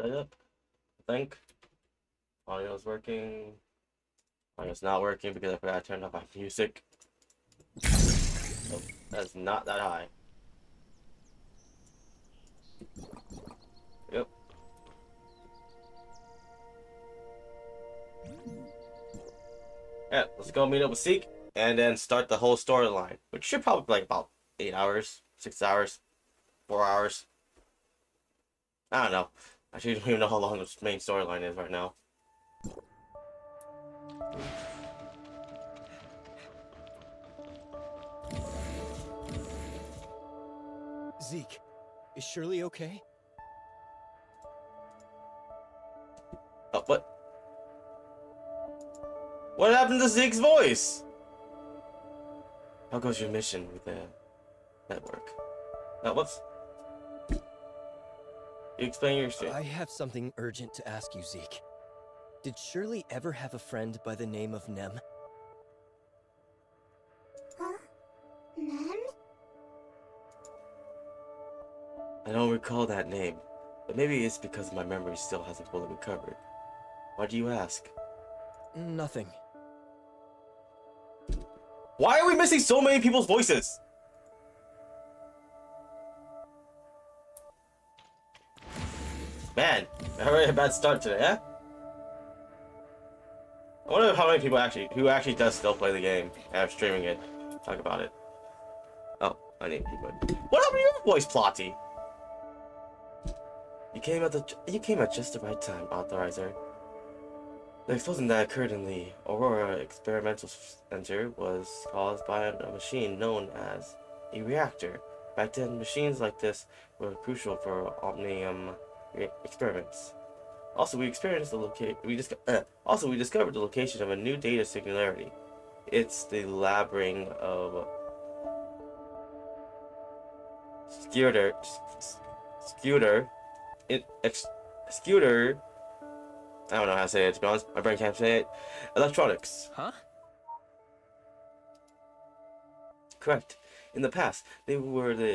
Set up, I think. Audio's working. Audio's not working because I forgot to turn off my music. So that's not that high. Yep. Yeah, let's go meet up with Seek and then start the whole storyline, which should probably be like about 8 hours, 6 hours, 4 hours. I don't know. I actually don't even know how long the main storyline is right now. Zeke, is Shirley okay? Oh, what? What happened to Zeke's voice? How goes your mission with the network? What's... You explain your shit. I have something urgent to ask you, Zeke. Did Shirley ever have a friend by the name of Nem? Huh? Nem? I don't recall that name, but maybe it's because my memory still hasn't fully recovered. Why do you ask? Nothing. Why are we missing so many people's voices? Man, already a bad start today, huh? I wonder how many people who actually does still play the game and are streaming it. Talk about it. Oh, I need people. What happened to your voice, Plotty? You came at just the right time, Authorizer. The explosion that occurred in the Aurora Experimental Center was caused by a machine known as a reactor. Back then, machines like this were crucial for omnium experiments. Also, we discovered the location of a new data singularity. It's the labyrinth of Scooter. I don't know how to say it, to be honest. My brain can't say it. Electronics. Huh? Correct. In the past, they were the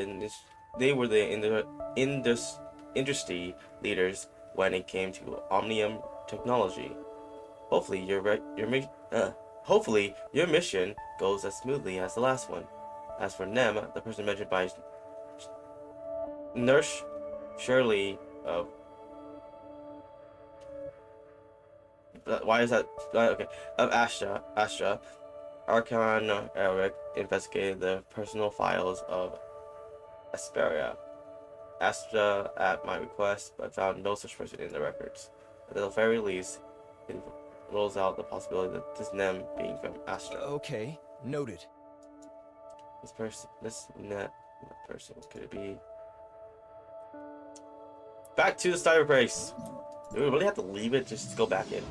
industry leaders when it came to omnium technology. Hopefully, hopefully your mission goes as smoothly as the last one. As for Nem, the person mentioned by Nurse Shirley of why is that? Okay, of Astra, Archon Eric investigated the personal files of Asperia. Astra at my request, but found no such person in the records. At the very least, it rules out the possibility that this Nem being from Astra. Okay, noted. This person, could it be? Back to the cyber base. Do we really have to leave it just to go back in?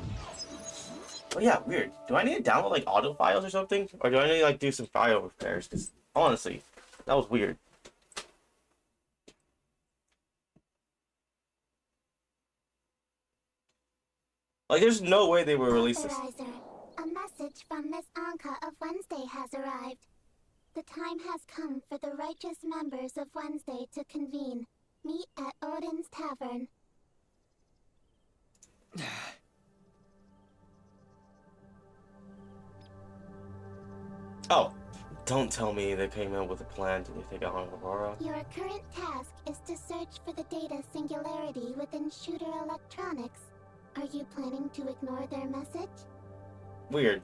Oh yeah, weird. Do I need to download like audio files or something? Or do I need to like do some file repairs? Because honestly, that was weird. Like there's no way they would release this. Authorizer, a message from Miss Anka of Wednesday has arrived. The time has come for the righteous members of Wednesday to convene. Meet at Odin's Tavern. Oh, don't tell me they came out with a plan to take on Aurora. Your current task is to search for the data singularity within Shooter Electronics. Are you planning to ignore their message? Weird.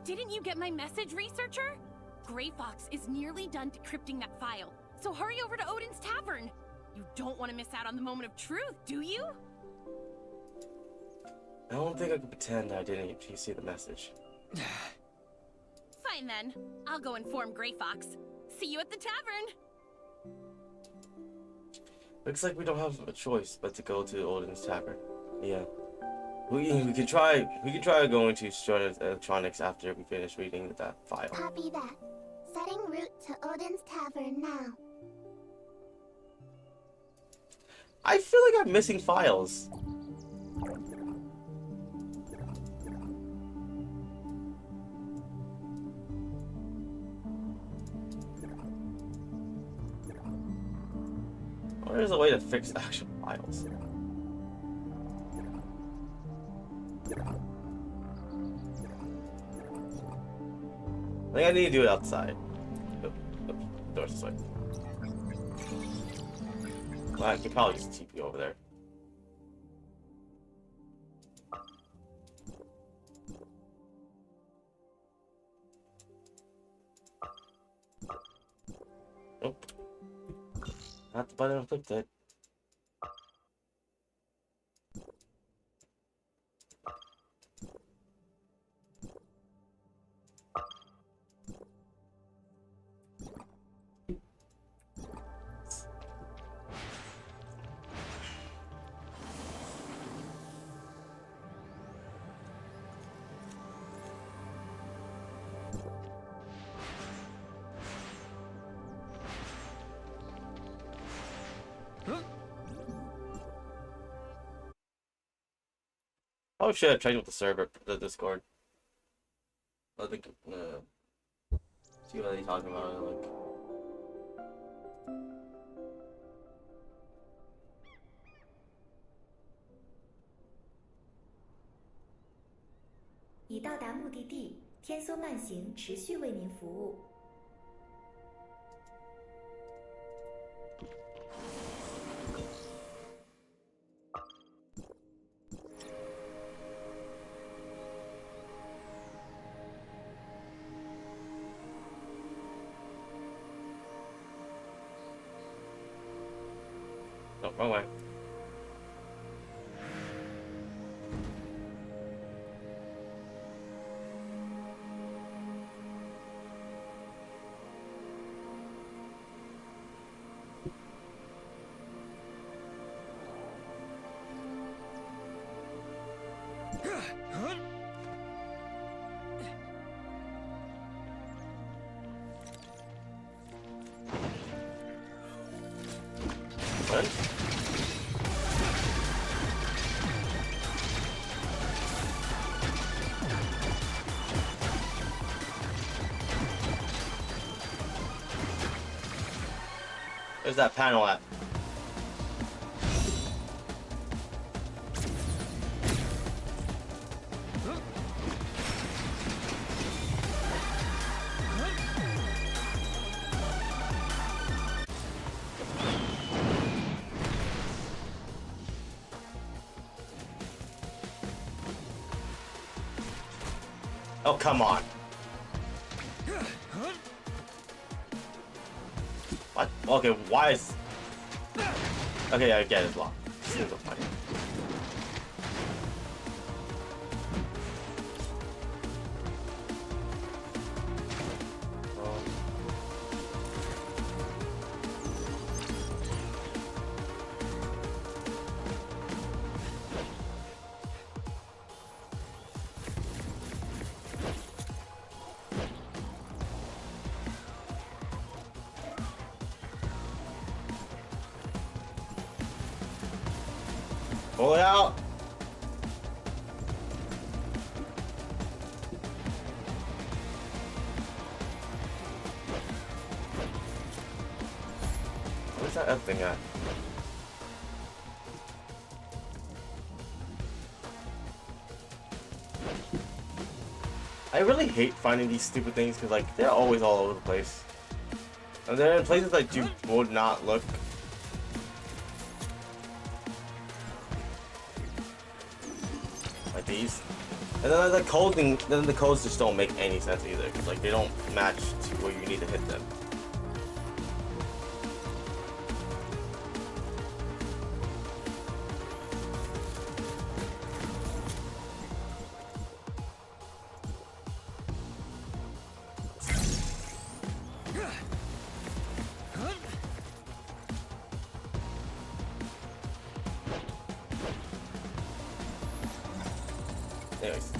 Didn't you get my message, researcher? Gray Fox is nearly done decrypting that file, so hurry over to Odin's Tavern. You don't want to miss out on the moment of truth, do you? I don't think I could pretend I didn't actually see the message. Fine then. I'll go inform Gray Fox. See you at the tavern. Looks like we don't have a choice but to go to Odin's Tavern. Yeah. We could try going to Shooter Electronics after we finish reading that file. Copy that. Setting route to Odin's Tavern now. I feel like I'm missing files. Or there's a way to fix actual files. I think I need to do it outside. Doors this way. Well, I could probably just TP over there. Nope. Not the button I clicked it. Oh shit, I tried with the server, the Discord. I think, see what they talking about, like. 已到达目的地，天梭慢行持续为您服务。 No, wrong way. What? Where's that panel at? Oh, come on. What? Okay, why is... Okay, I get it, locked. Seems funny. Pull it out. Where's that other thing at? I really hate finding these stupid things because, like, they're always all over the place. And they're in places that you would not look. Like these. And then the code thing, then the codes just don't make any sense either. Because, like, they don't match to where you need to hit them. Anyways.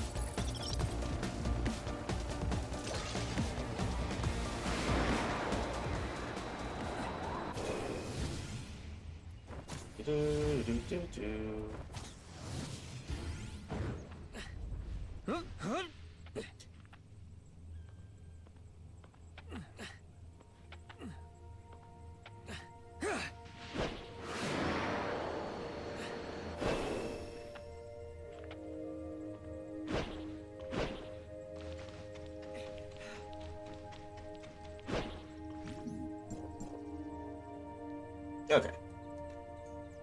Do.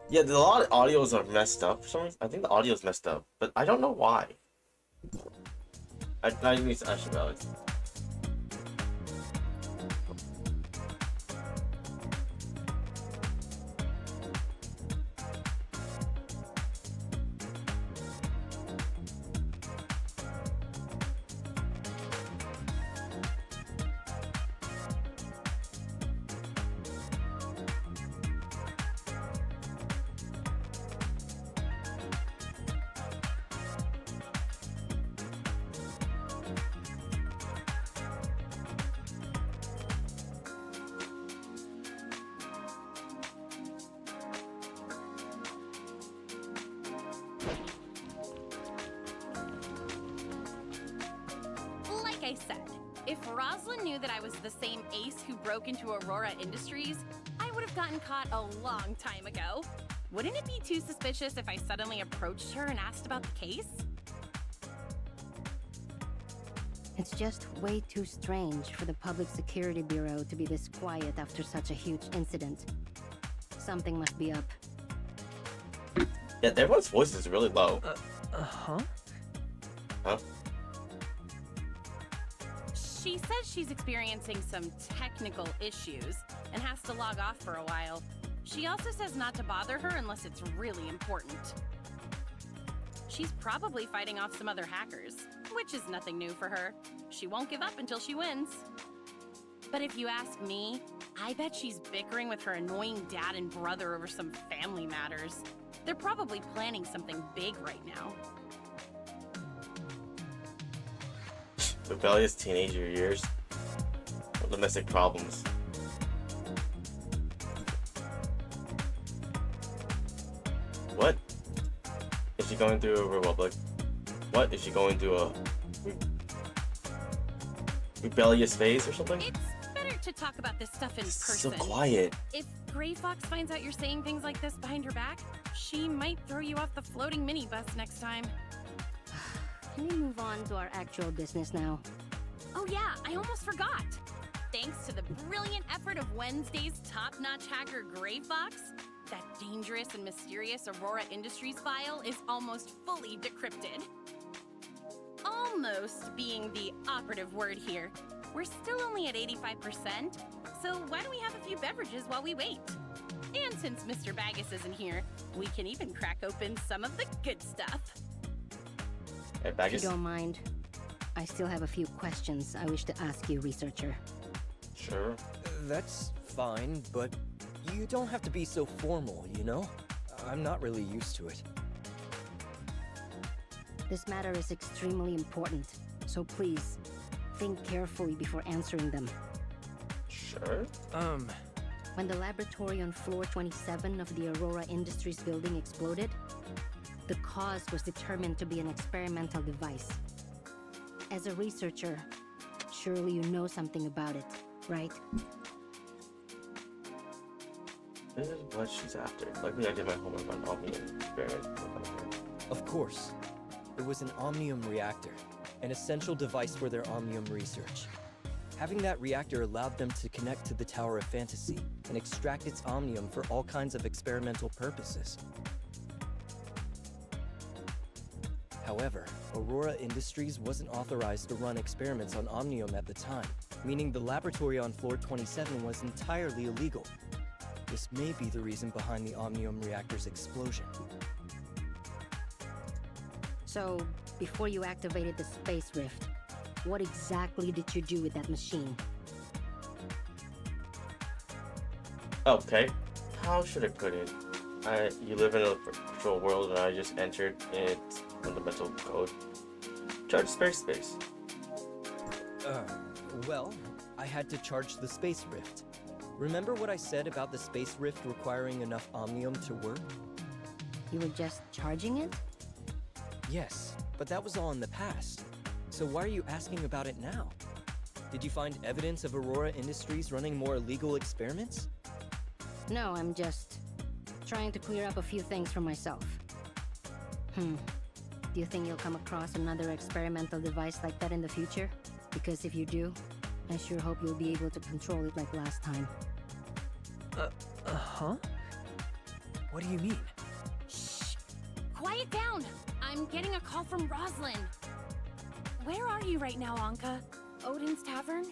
Yeah, a lot of audios are messed up for some reason. I think the audio's messed up, but I don't know why. I need to ask you about it. Like I said, if Rosalind knew that I was the same ace who broke into Aurora Industries, I would have gotten caught a long time ago. Wouldn't it be too suspicious if I suddenly approached her and asked about the case? It's just way too strange for the Public Security Bureau to be this quiet after such a huge incident. Something must be up. Yeah, everyone's voice is really low. Huh? Huh? She says she's experiencing some technical issues and has to log off for a while. She also says not to bother her unless it's really important. She's probably fighting off some other hackers, which is nothing new for her. She won't give up until she wins. But if you ask me, I bet she's bickering with her annoying dad and brother over some family matters. They're probably planning something big right now. Rebellious teenager years. Domestic problems. What? Is she going through a republic? What? Is she going through a rebellious phase or something? It's better to talk about this stuff in So person. quiet. If Gray Fox finds out you're saying things like this behind her back, she might throw you off the floating minibus next time. Can we move on to our actual business now? Oh yeah, I almost forgot. Thanks to the brilliant effort of Wednesday's top-notch hacker Gray Fox, that dangerous and mysterious Aurora Industries file is almost fully decrypted. Almost being the operative word here. We're still only at 85%, so why don't we have a few beverages while we wait? And since Mr. Baggus isn't here, we can even crack open some of the good stuff. Hey, If Baggus? you don't mind, I still have a few questions I wish to ask you, researcher. Sure. That's fine, but you don't have to be so formal, you know? I'm not really used to it. This matter is extremely important, so please, think carefully before answering them. Sure. When the laboratory on floor 27 of the Aurora Industries building exploded, the cause was determined to be an experimental device. As a researcher, surely you know something about it, right? This is what she's after. Luckily, I did my homework on Omnium experiment. Of course. It was an Omnium reactor, an essential device for their Omnium research. Having that reactor allowed them to connect to the Tower of Fantasy and extract its Omnium for all kinds of experimental purposes. However, Aurora Industries wasn't authorized to run experiments on Omnium at the time, meaning the laboratory on floor 27 was entirely illegal. This may be the reason behind the Omnium reactor's explosion. So, before you activated the space rift, what exactly did you do with that machine? Okay. How should I put it? You live in a virtual world and I just entered its fundamental code. Charge space. Well, I had to charge the space rift. Remember what I said about the space rift requiring enough Omnium to work? You were just charging it? Yes, but that was all in the past. So why are you asking about it now? Did you find evidence of Aurora Industries running more illegal experiments? No, I'm just trying to clear up a few things for myself. Do you think you'll come across another experimental device like that in the future? Because if you do, I sure hope you'll be able to control it like last time. Huh? What do you mean? Shh! Quiet down! I'm getting a call from Roslyn. Where are you right now, Anka? Odin's Tavern?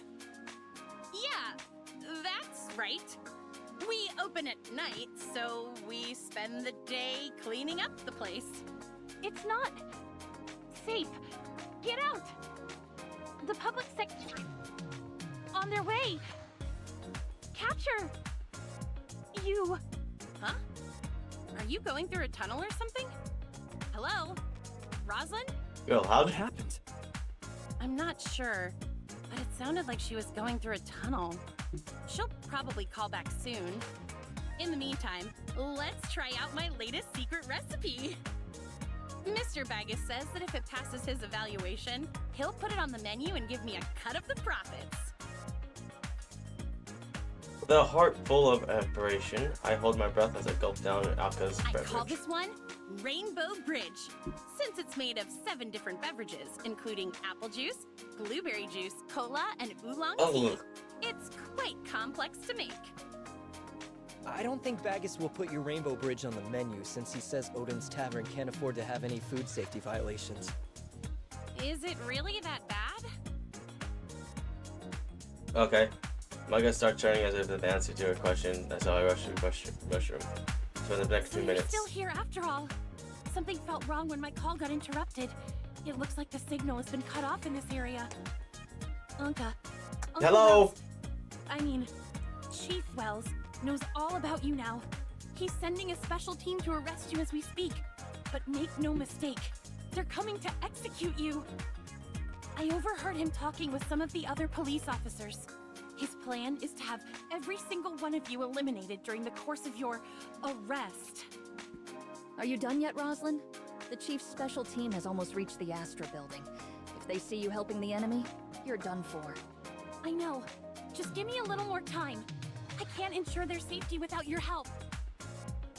Yeah, that's right. We open at night, so we spend the day cleaning up the place. It's not safe. Get out! The public sector on their way. Capture you. Huh? Are you going through a tunnel or something? Hello? Roslyn? Yo, how What happened? I'm not sure, but it sounded like she was going through a tunnel. She'll probably call back soon. In the meantime, let's try out my latest secret recipe. Mr. Baggus says that if it passes his evaluation, he'll put it on the menu and give me a cut of the profits. With a heart full of aspiration, I hold my breath as I gulp down Alka's I beverage. call this one Rainbow Bridge, since it's made of 7 different beverages, including apple juice, blueberry juice, cola, and oolong tea. Ugh. It's quite complex to make. I don't think Baggus will put your Rainbow Bridge on the menu since he says Odin's Tavern can't afford to have any food safety violations. Is it really that bad? Okay. I'm gonna start turning as if the answer to your question. That's how I rush to the restroom. For the next So few you're minutes. still here after all. Something felt wrong when my call got interrupted. It looks like the signal has been cut off in this area. Anka. Uncle Hello? Wells, I mean, Chief Wells knows all about you now. He's sending a special team to arrest you as we speak. But make no mistake, they're coming to execute you. I overheard him talking with some of the other police officers. His plan is to have every single one of you eliminated during the course of your arrest. Are you done yet, Roslyn? The Chief's special team has almost reached the Astra building. If they see you helping the enemy, you're done for. I know. Just give me a little more time. I can't ensure their safety without your help.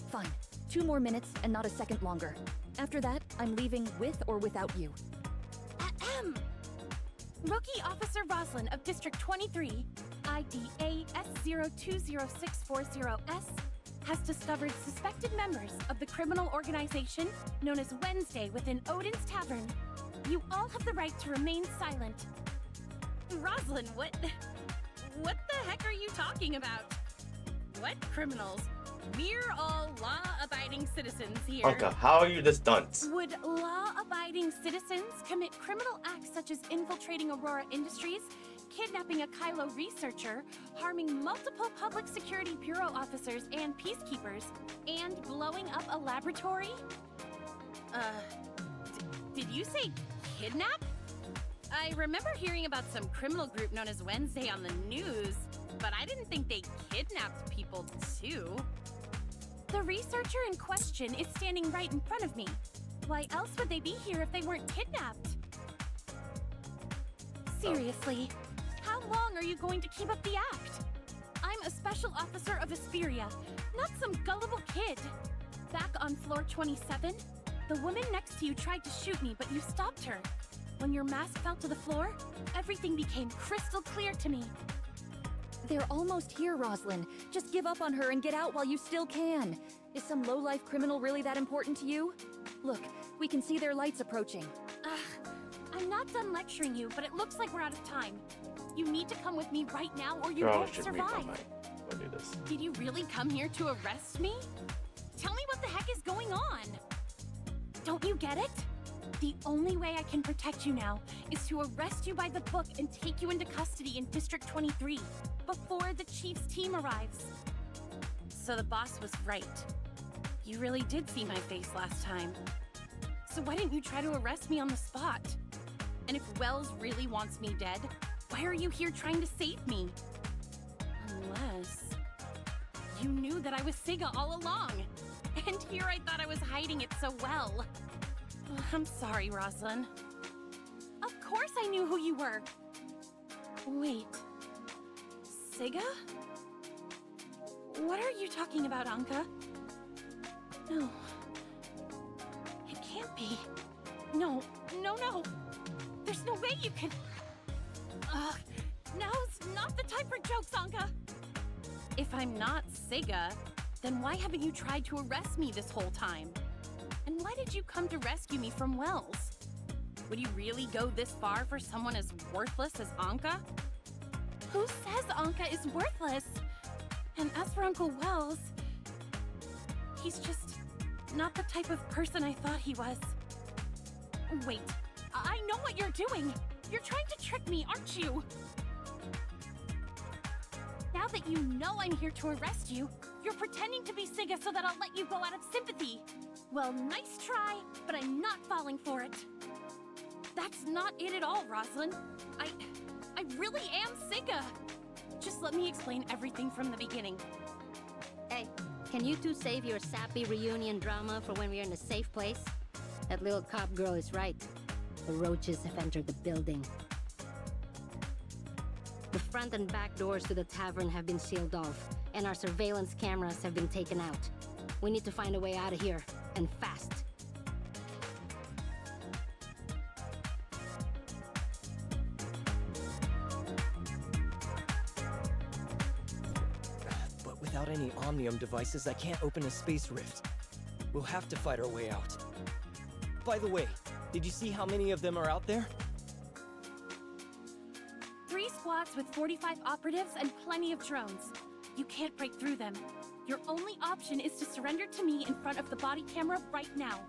Fine. 2 more minutes and not a second longer. After that, I'm leaving with or without you. Ahem. Rookie Officer Roslyn of District 23, ID AS020640S, has discovered suspected members of the criminal organization known as Wednesday within Odin's Tavern. You all have the right to remain silent. Roslyn, what the heck are you talking about? What criminals? We're all law-abiding citizens here. Anka, how are you this dunce? Would law-abiding citizens commit criminal acts such as infiltrating Aurora Industries, kidnapping a Kylo researcher, harming multiple public security bureau officers and peacekeepers, and blowing up a laboratory? Did you say kidnap? I remember hearing about some criminal group known as Wednesday on the news, but I didn't think they kidnapped people too. The researcher in question is standing right in front of me. Why else would they be here if they weren't kidnapped? Seriously, how long are you going to keep up the act? I'm a special officer of Asperia, not some gullible kid. Back on floor 27, the woman next to you tried to shoot me, but you stopped her. When your mask fell to the floor, everything became crystal clear to me. They're almost here, Roslyn. Just give up on her and get out while you still can. Is some low-life criminal really that important to you? Look, we can see their lights approaching. I'm not done lecturing you, but it looks like we're out of time. You need to come with me right now or you Girl, I won't should read my survive. mind. I'll do this. Did you really come here to arrest me? Tell me what the heck is going on. Don't you get it? The only way I can protect you now is to arrest you by the book and take you into custody in District 23 before the Chief's team arrives. So the boss was right. You really did see my face last time. So why didn't you try to arrest me on the spot? And if Wells really wants me dead, why are you here trying to save me? Unless you knew that I was Siga all along. And here I thought I was hiding it so well. I'm sorry, Roslyn. Of course I knew who you were. Wait. Siga? What are you talking about, Anka? No. It can't be. No. There's no way you can... Now's not the time for jokes, Anka. If I'm not Siga, Then why haven't you tried to arrest me this whole time? And why did you come to rescue me from Wells? Would you really go this far for someone as worthless as Anka? Who says Anka is worthless? And as for Uncle Wells, he's just not the type of person I thought he was. Wait, I know what you're doing. You're trying to trick me, aren't you? Now that you know I'm here to arrest you, you're pretending to be Siga so that I'll let you go out of sympathy. Well, nice try, but I'm not falling for it. That's not it at all, Rosalind. I really am Siga. Just let me explain everything from the beginning. Hey, can you two save your sappy reunion drama for when we're in a safe place? That little cop girl is right. The roaches have entered the building. The front and back doors to the tavern have been sealed off, and our surveillance cameras have been taken out. We need to find a way out of here, and fast. But without any Omnium devices, I can't open a space rift. We'll have to fight our way out. By the way, did you see how many of them are out there? 3 squads with 45 operatives and plenty of drones. You can't break through them. Your only option is to surrender to me in front of the body camera right now.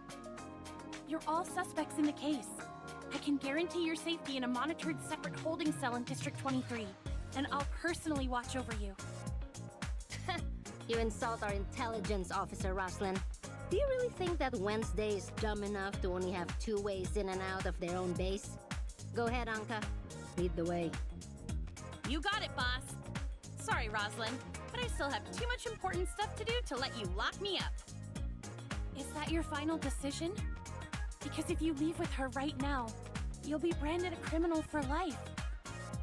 You're all suspects in the case. I can guarantee your safety in a monitored separate holding cell in District 23, and I'll personally watch over you. You insult our intelligence officer, Rosalind. Do you really think that Wednesday is dumb enough to only have 2 ways in and out of their own base? Go ahead, Anka. Lead the way. You got it, boss. Sorry, Rosalind, but I still have too much important stuff to do to let you lock me up. Is that your final decision? Because if you leave with her right now, you'll be branded a criminal for life.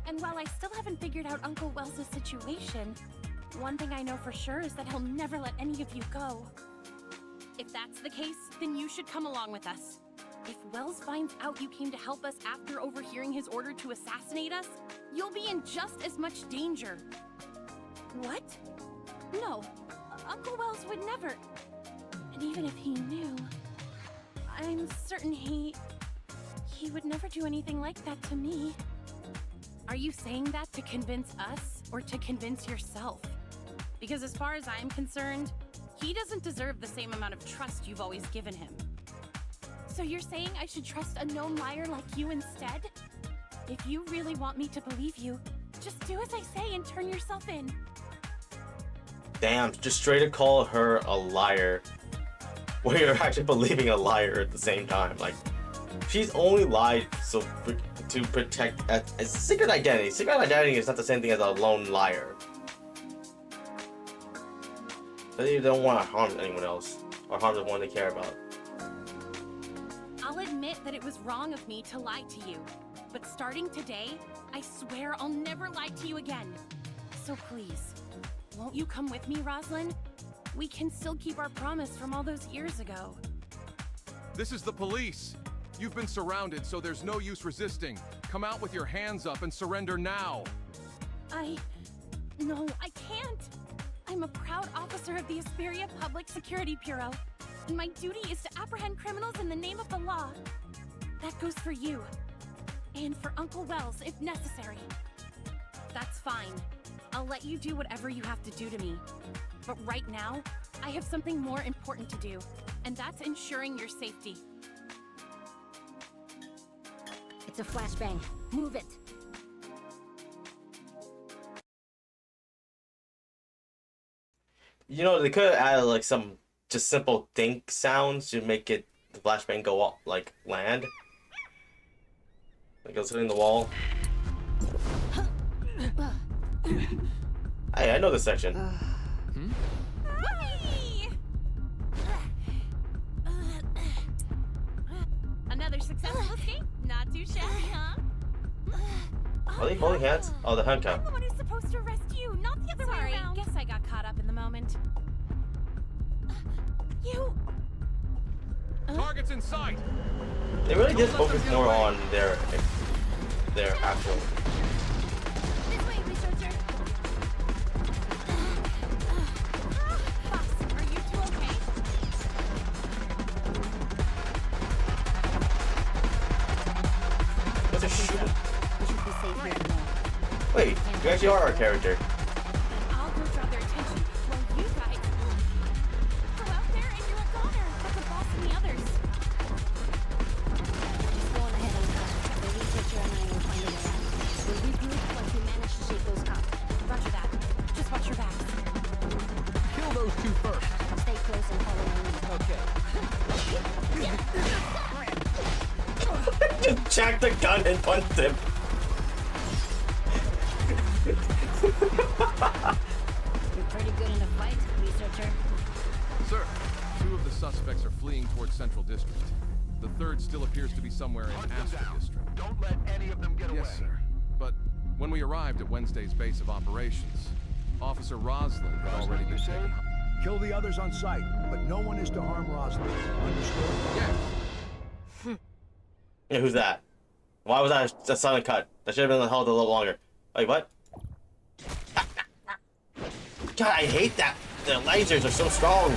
And while I still haven't figured out Uncle Wells' situation, one thing I know for sure is that he'll never let any of you go. If that's the case, then you should come along with us. If Wells finds out you came to help us after overhearing his order to assassinate us, you'll be in just as much danger. What? No, Uncle Wells would never. And even if he knew, I'm certain he would never do anything like that to me. Are you saying that to convince us or to convince yourself? Because as far as I'm concerned, he doesn't deserve the same amount of trust you've always given him. So you're saying I should trust a known liar like you instead? If you really want me to believe you, just do as I say and turn yourself in. Damn, just straight to call her a liar when you're actually believing a liar at the same time. Like, she's only lied to protect a secret identity. Secret identity is not the same thing as a lone liar. They don't want to harm anyone else or harm the one they care about. I'll admit that it was wrong of me to lie to you, but starting today, I swear I'll never lie to you again. So please, won't you come with me, Rosalind? We can still keep our promise from all those years ago. This is the police. You've been surrounded, so there's no use resisting. Come out with your hands up and surrender now. No, I can't. I'm a proud officer of the Asperia Public Security Bureau, and my duty is to apprehend criminals in the name of the law. That goes for you, and for Uncle Wells if necessary. That's fine. I'll let you do whatever you have to do to me. But right now, I have something more important to do, and that's ensuring your safety. It's a flashbang. Move it. You know, they could have added like some just simple think sounds to make it the flashbang go up, like land. Like it was hitting the wall. Hey, I know this section. Whee! Another successful escape? Not too shabby, huh? Are they holding hands? Oh, the handcuff. I'm the one who's supposed to arrest you, not the other way around. Guess I got caught up in the moment. You... Target's in sight. They really did focus more on their actual. This way, researcher. Boss, You actually are our character. And I'll go draw their attention while you guys go out there and you're a goner. That's a boss and the others. Just go on ahead and cut. The researcher and I will find a way out. We'll regroup once we manage to shake those cops. Roger that. Just watch your backs. Kill those two first. Stay close and follow my lead. Okay. Just jacked the gun and punched him. You're pretty good in a fight, researcher. Sir, 2 of the suspects are fleeing towards Central District. The third still appears to be somewhere in Astra District. Don't let any of them get away. Yes, sir. But when we arrived at Wednesday's base of operations, Officer Roslin had already been taken. Kill the others on sight, but no one is to harm Rosalind. Understood? Yes. Yeah, who's that? Why was that a silent cut? That should have been held a little longer. Like, what? God, I hate that. The lasers are so strong.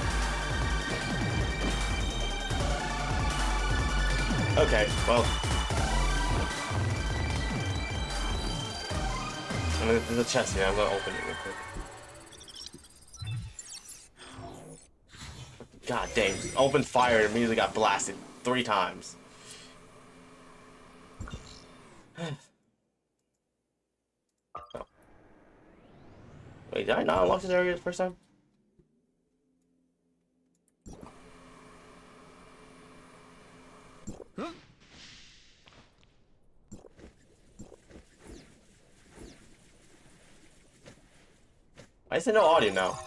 Okay, well. There's a chest here. I'm gonna open it real quick. God dang. Open fire and immediately got blasted 3 times. Oh. Wait, did I not unlock this area the first time? Huh? I said no audio now.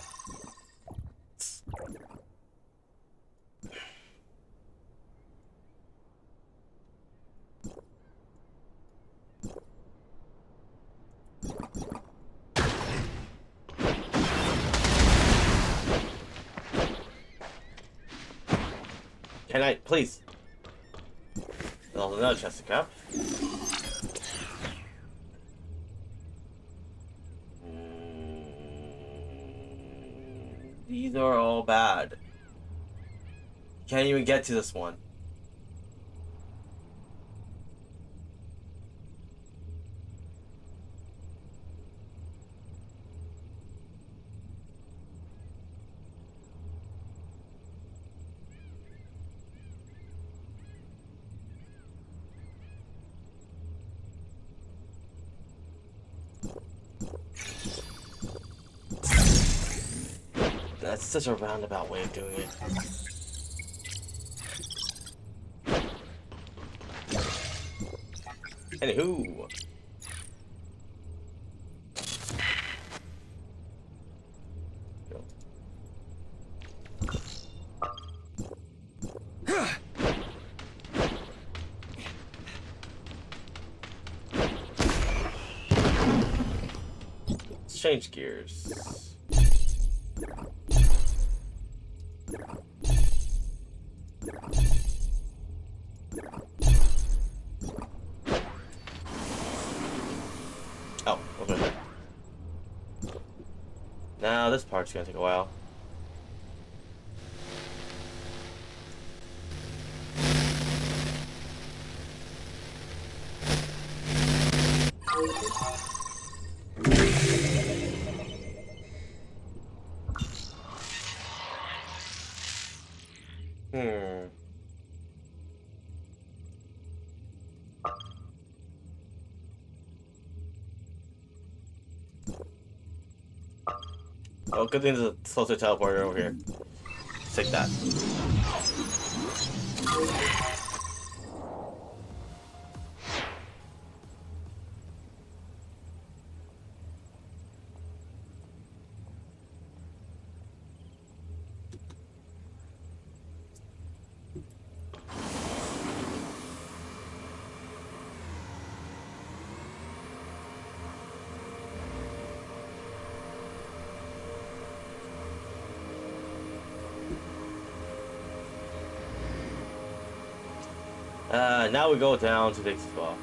Can I, please? There's another chest to cap. These are all bad. Can't even get to this one. That's such a roundabout way of doing it. Anywho. Go. Let's change gears. Oh, okay. Now this part's gonna take a while. Oh, good thing there's a closer teleporter over here. Let's take that. Now we go down to the spot.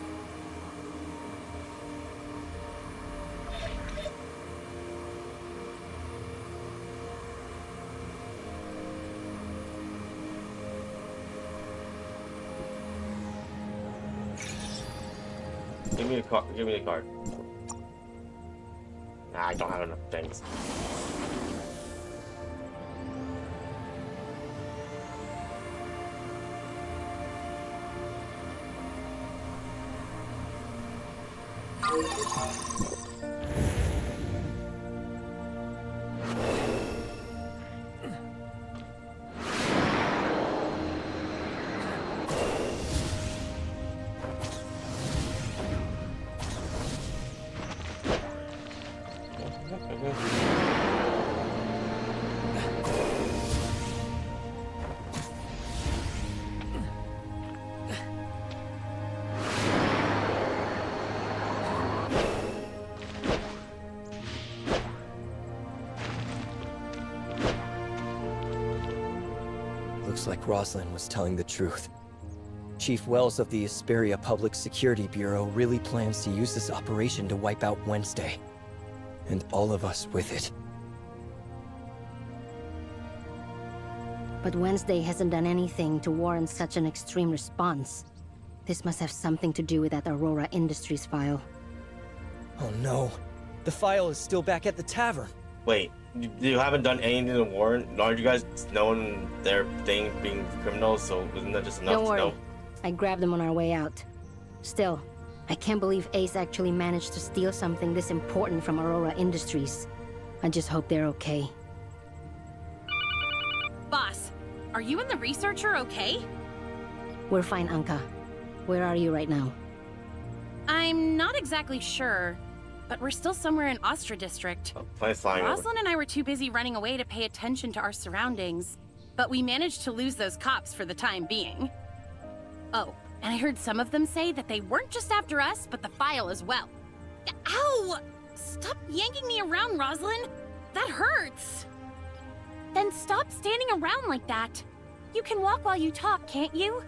Give me a card. Give me a card. I don't have enough things. Looks like Rosalind was telling the truth. Chief Wells of the Asperia Public Security Bureau really plans to use this operation to wipe out Wednesday. And all of us with it. But Wednesday hasn't done anything to warrant such an extreme response. This must have something to do with that Aurora Industries file. Oh no. The file is still back at the tavern. Wait, you haven't done anything to warrant? Aren't you guys knowing their thing being criminals? So isn't that just enough Don't worry. to know? I grabbed them on our way out. Still, I can't believe Ace actually managed to steal something this important from Aurora Industries. I just hope they're okay. Boss, are you and the researcher okay? We're fine, Anka. Where are you right now? I'm not exactly sure, but we're still somewhere in Astra District. Oh, plane's flying over. Rosalind and I were too busy running away to pay attention to our surroundings, but we managed to lose those cops for the time being. Oh, and I heard some of them say that they weren't just after us, but the file as well. Ow! Stop yanking me around, Rosalind! That hurts! Then stop standing around like that. You can walk while you talk, can't you?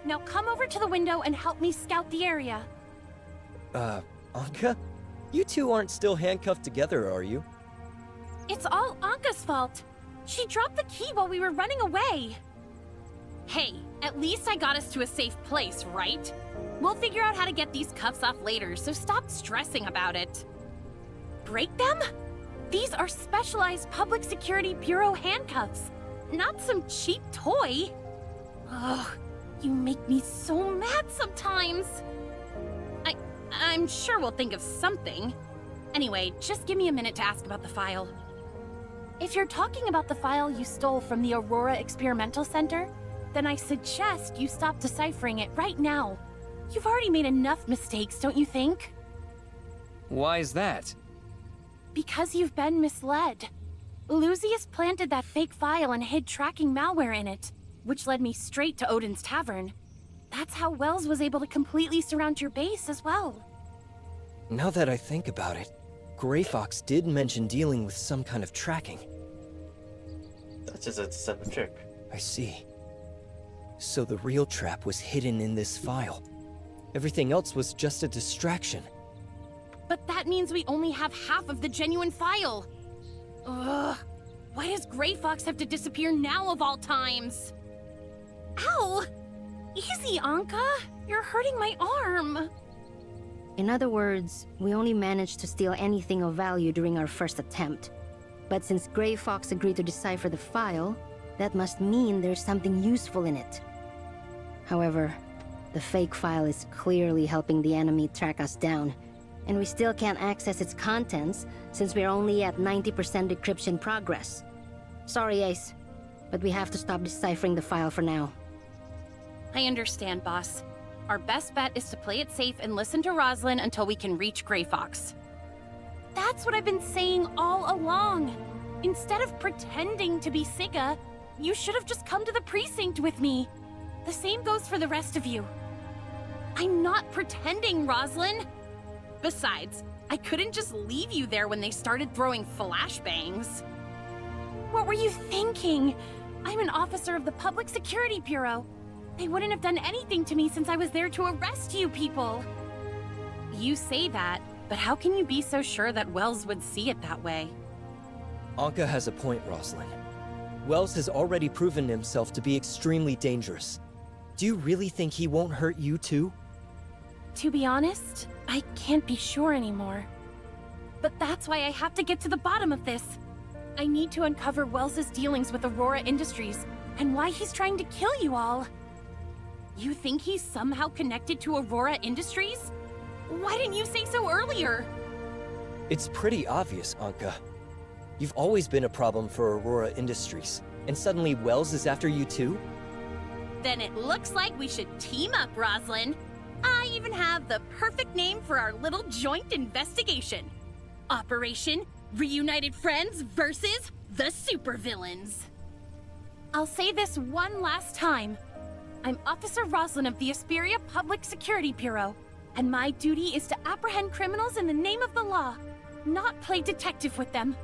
Now come over to the window and help me scout the area. Anka? You two aren't still handcuffed together, are you? It's all Anka's fault. She dropped the key while we were running away. Hey, at least I got us to a safe place, right? We'll figure out how to get these cuffs off later, so stop stressing about it. Break them? These are specialized Public Security Bureau handcuffs, not some cheap toy. Ugh, you make me so mad sometimes. I'm sure we'll think of something. Anyway, just give me a minute to ask about the file. If you're talking about the file you stole from the Aurora Experimental Center, then I suggest you stop deciphering it right now. You've already made enough mistakes, don't you think? Why is that? Because you've been misled. Lucius planted that fake file and hid tracking malware in it, which led me straight to Odin's Tavern. That's how Wells was able to completely surround your base as well. Now that I think about it, Grey Fox did mention dealing with some kind of tracking. That's just a deceptive trick. I see. So the real trap was hidden in this file. Everything else was just a distraction. But that means we only have half of the genuine file. Ugh. Why does Grey Fox have to disappear now of all times? Ow! Easy, Anka. You're hurting my arm. In other words, we only managed to steal anything of value during our first attempt. But since Grey Fox agreed to decipher the file, that must mean there's something useful in it. However, the fake file is clearly helping the enemy track us down, and we still can't access its contents since we're only at 90% decryption progress. Sorry, Ace, but we have to stop deciphering the file for now. I understand, boss. Our best bet is to play it safe and listen to Rosalind until we can reach Grey Fox. That's what I've been saying all along. Instead of pretending to be Sigga, you should have just come to the precinct with me. The same goes for the rest of you. I'm not pretending, Rosalind. Besides, I couldn't just leave you there when they started throwing flashbangs. What were you thinking? I'm an officer of the Public Security Bureau. They wouldn't have done anything to me since I was there to arrest you people. You say that, but how can you be so sure that Wells would see it that way? Anka has a point, Rosalind. Wells has already proven himself to be extremely dangerous. Do you really think he won't hurt you too? To be honest, I can't be sure anymore. But that's why I have to get to the bottom of this. I need to uncover Wells's dealings with Aurora Industries and why he's trying to kill you all. You think he's somehow connected to Aurora Industries? Why didn't you say so earlier? It's pretty obvious, Anka. You've always been a problem for Aurora Industries, and suddenly Wells is after you too? Then it looks like we should team up, Roslyn. I even have the perfect name for our little joint investigation. Operation Reunited Friends versus the Supervillains. I'll say this one last time. I'm Officer Roslyn of the Asperia Public Security Bureau, and my duty is to apprehend criminals in the name of the law, not play detective with them.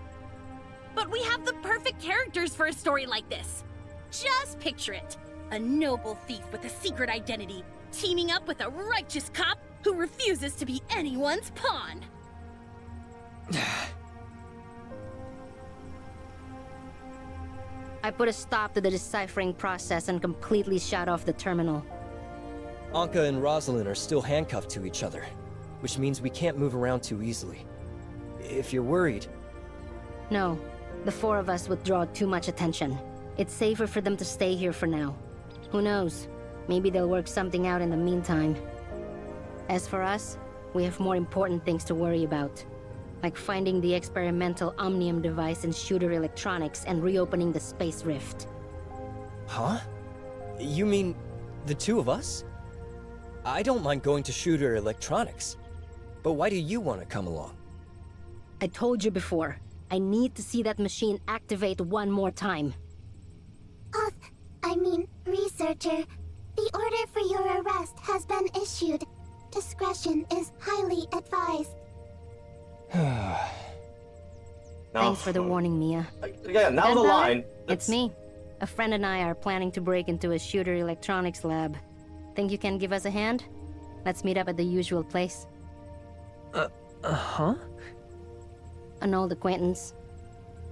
But we have the perfect characters for a story like this. Just picture it. A noble thief with a secret identity, teaming up with a righteous cop who refuses to be anyone's pawn. I put a stop to the deciphering process and completely shut off the terminal. Anka and Rosalind are still handcuffed to each other, which means we can't move around too easily. If you're worried... No, the four of us would draw too much attention. It's safer for them to stay here for now. Who knows? Maybe they'll work something out in the meantime. As for us, we have more important things to worry about. Like finding the experimental Omnium device in Shooter Electronics and reopening the space rift. Huh? You mean the two of us? I don't mind going to Shooter Electronics. But why do you want to come along? I told you before, I need to see that machine activate one more time. Researcher, the order for your arrest has been issued. Discretion is highly advised. Thanks for the warning, Mia. Yeah, now the line. It's me. A friend and I are planning to break into a Shooter Electronics lab. Think you can give us a hand? Let's meet up at the usual place. Huh? An old acquaintance.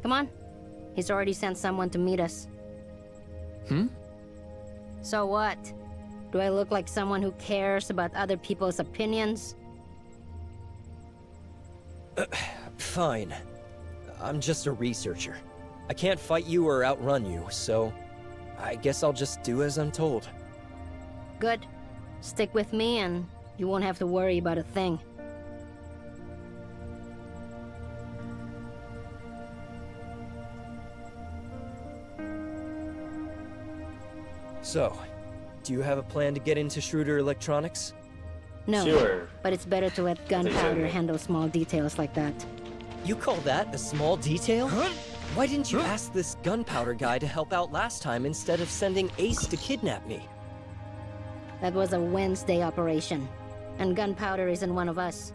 Come on. He's already sent someone to meet us. So what? Do I look like someone who cares about other people's opinions? Fine. I'm just a researcher. I can't fight you or outrun you, so... I guess I'll just do as I'm told. Good. Stick with me and you won't have to worry about a thing. So, do you have a plan to get into Shooter Electronics? No, Sure. but it's better to let Gunpowder handle small details like that. You call that a small detail? Why didn't you ask this Gunpowder guy to help out last time instead of sending Ace to kidnap me? That was a Wednesday operation, and Gunpowder isn't one of us.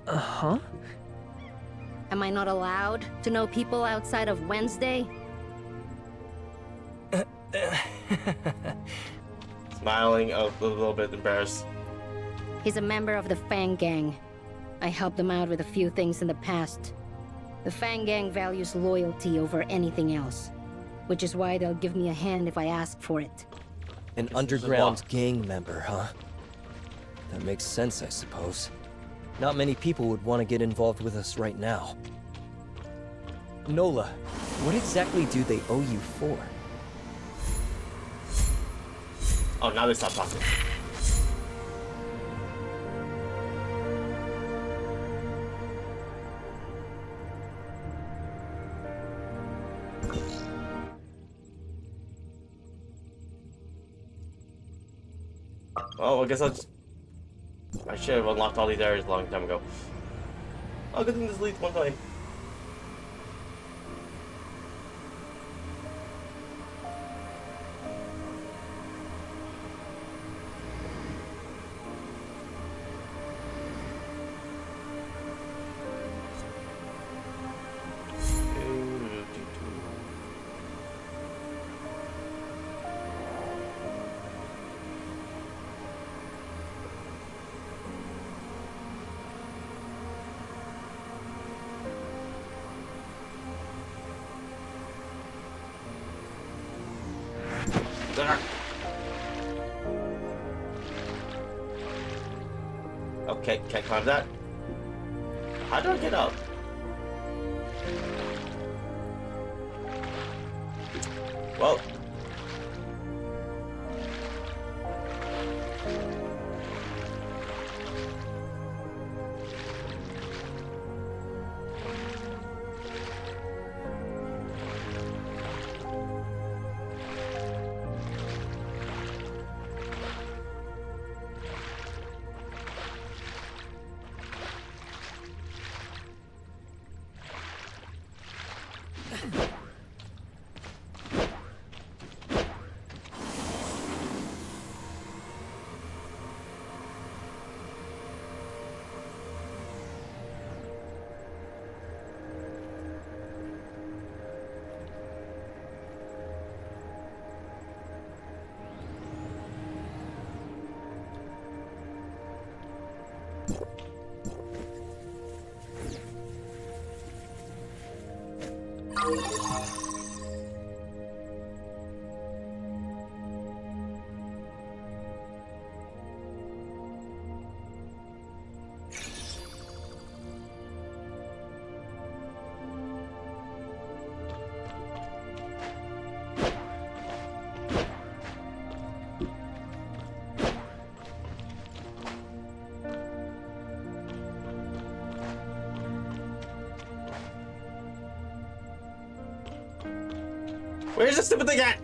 Huh? Am I not allowed to know people outside of Wednesday? Smiling, a little bit embarrassed. He's a member of the Fang Gang. I helped him out with a few things in the past. The Fang Gang values loyalty over anything else, which is why they'll give me a hand if I ask for it. An underground gang member, huh? That makes sense, I suppose. Not many people would want to get involved with us right now. Nola, what exactly do they owe you for? Oh, now they stop talking. Oh, I guess I should have unlocked all these areas a long time ago. Oh, good thing this leads one time. Okay, can't climb that. How do I get up? Well. Where's the stupid thing at?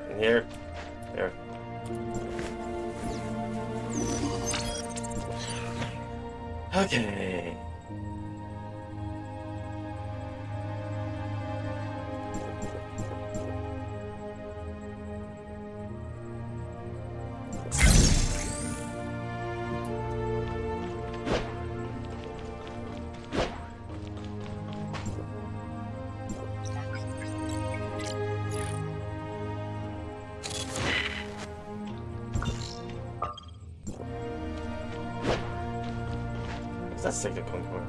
In here. There. Okay. That's sick to come for.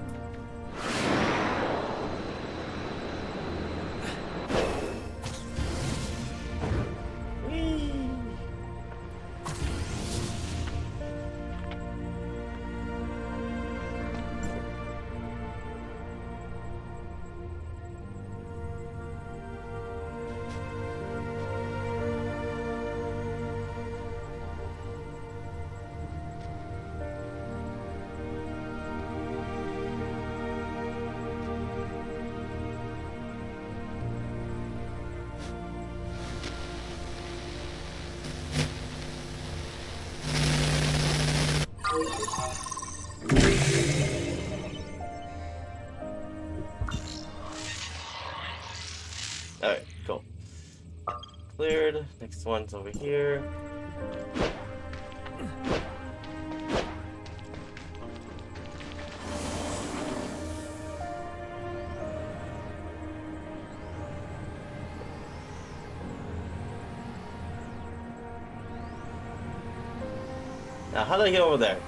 Alright, cool. Cleared. Next one's over here. Now, how do I get over there?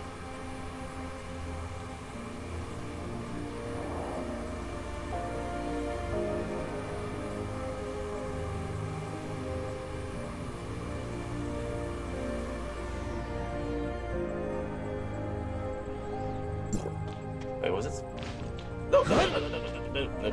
Wait, was this? No, no, no, no, no, no, no, no.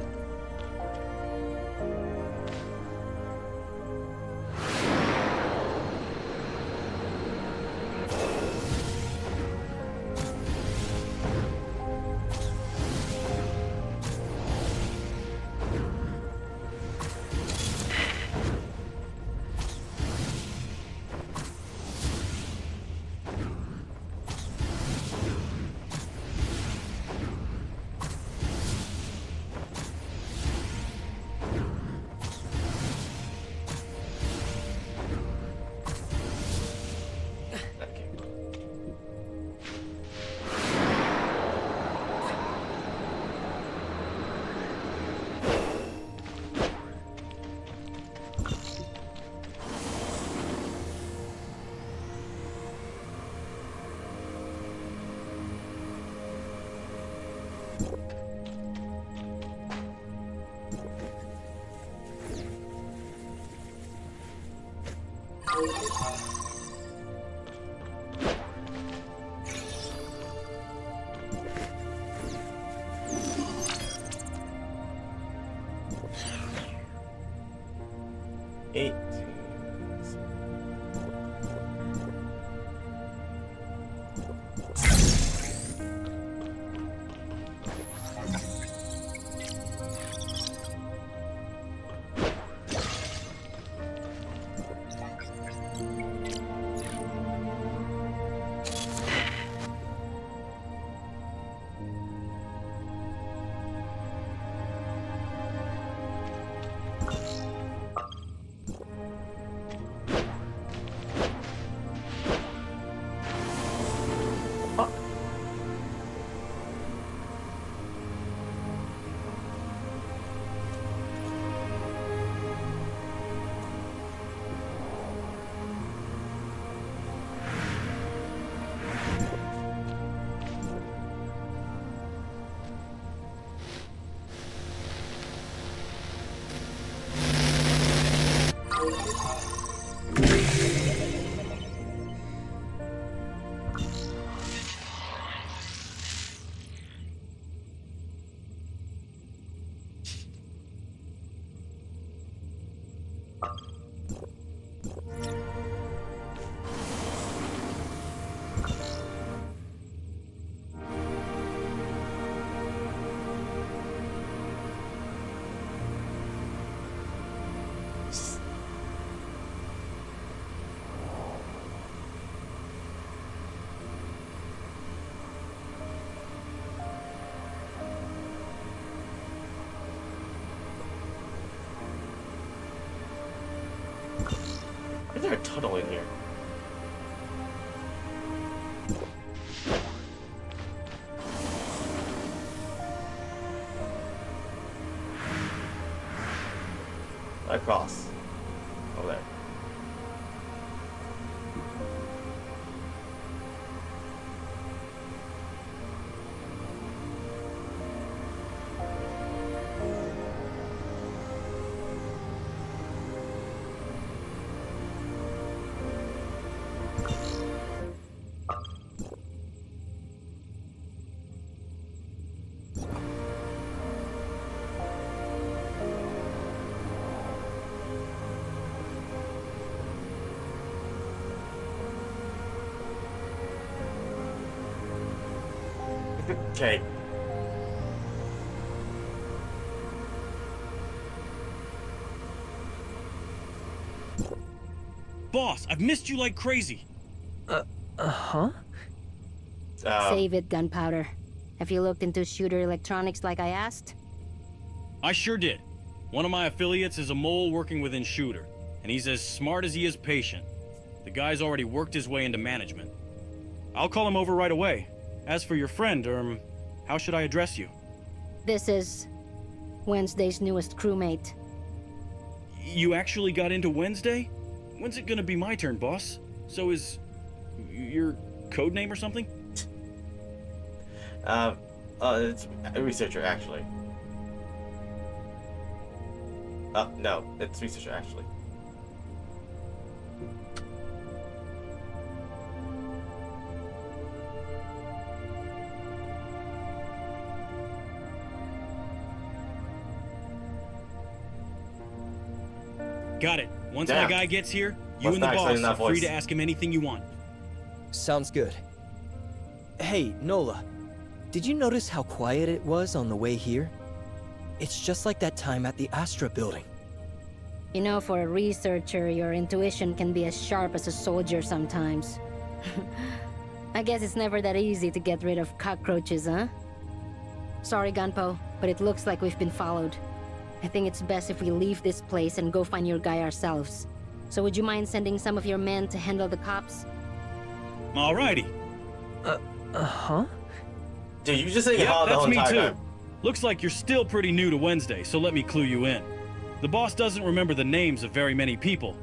8. Is there a tunnel in here? Across. Over there. Okay. Boss, I've missed you like crazy. Huh? Save it, Gunpowder. Have you looked into Shooter Electronics like I asked? I sure did. One of my affiliates is a mole working within Shooter, and he's as smart as he is patient. The guy's already worked his way into management. I'll call him over right away. As for your friend, how should I address you? This is Wednesday's newest crewmate. You actually got into Wednesday? When's it gonna be my turn, boss? So is your code name or something? It's a researcher, actually. No, it's researcher, actually. Got it. Once Damn. my guy gets here, you What's and the not boss explaining that are free voice? to ask him anything you want. Sounds good. Hey, Nola. Did you notice how quiet it was on the way here? It's just like that time at the Astra building. You know, for a researcher, your intuition can be as sharp as a soldier sometimes. I guess it's never that easy to get rid of cockroaches, huh? Sorry, Gunpo, but it looks like we've been followed. I think it's best if we leave this place and go find your guy ourselves. So would you mind sending some of your men to handle the cops? Alrighty. Huh? Dude, you just saying Yep, how the that's whole me entire too. time. Looks like you're still pretty new to Wednesday, so let me clue you in. The boss doesn't remember the names of very many people.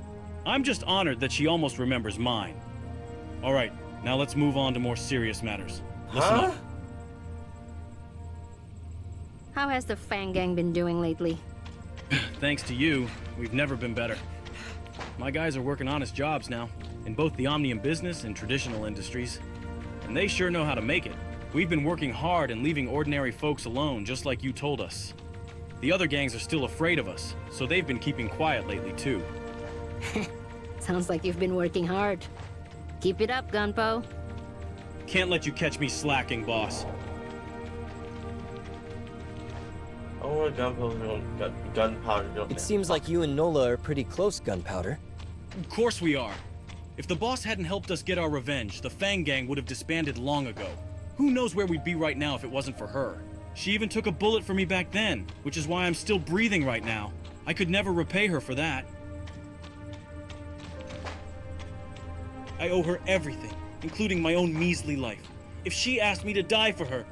I'm just honored that she almost remembers mine. Alright, now let's move on to more serious matters. Listen Huh? up. How has the Fang Gang been doing lately? Thanks to you, we've never been better. My guys are working honest jobs now, in both the Omnium business and traditional industries. And they sure know how to make it. We've been working hard and leaving ordinary folks alone, just like you told us. The other gangs are still afraid of us, so they've been keeping quiet lately too. Sounds like you've been working hard. Keep it up, Gunpo. Can't let you catch me slacking, boss. Oh, gunpowder. It seems like you and Nola are pretty close, Gunpowder. Of course we are. If the boss hadn't helped us get our revenge, the Fang Gang would have disbanded long ago. Who knows where we'd be right now if it wasn't for her? She even took a bullet for me back then, which is why I'm still breathing right now. I could never repay her for that. I owe her everything, including my own measly life. If she asked me to die for her,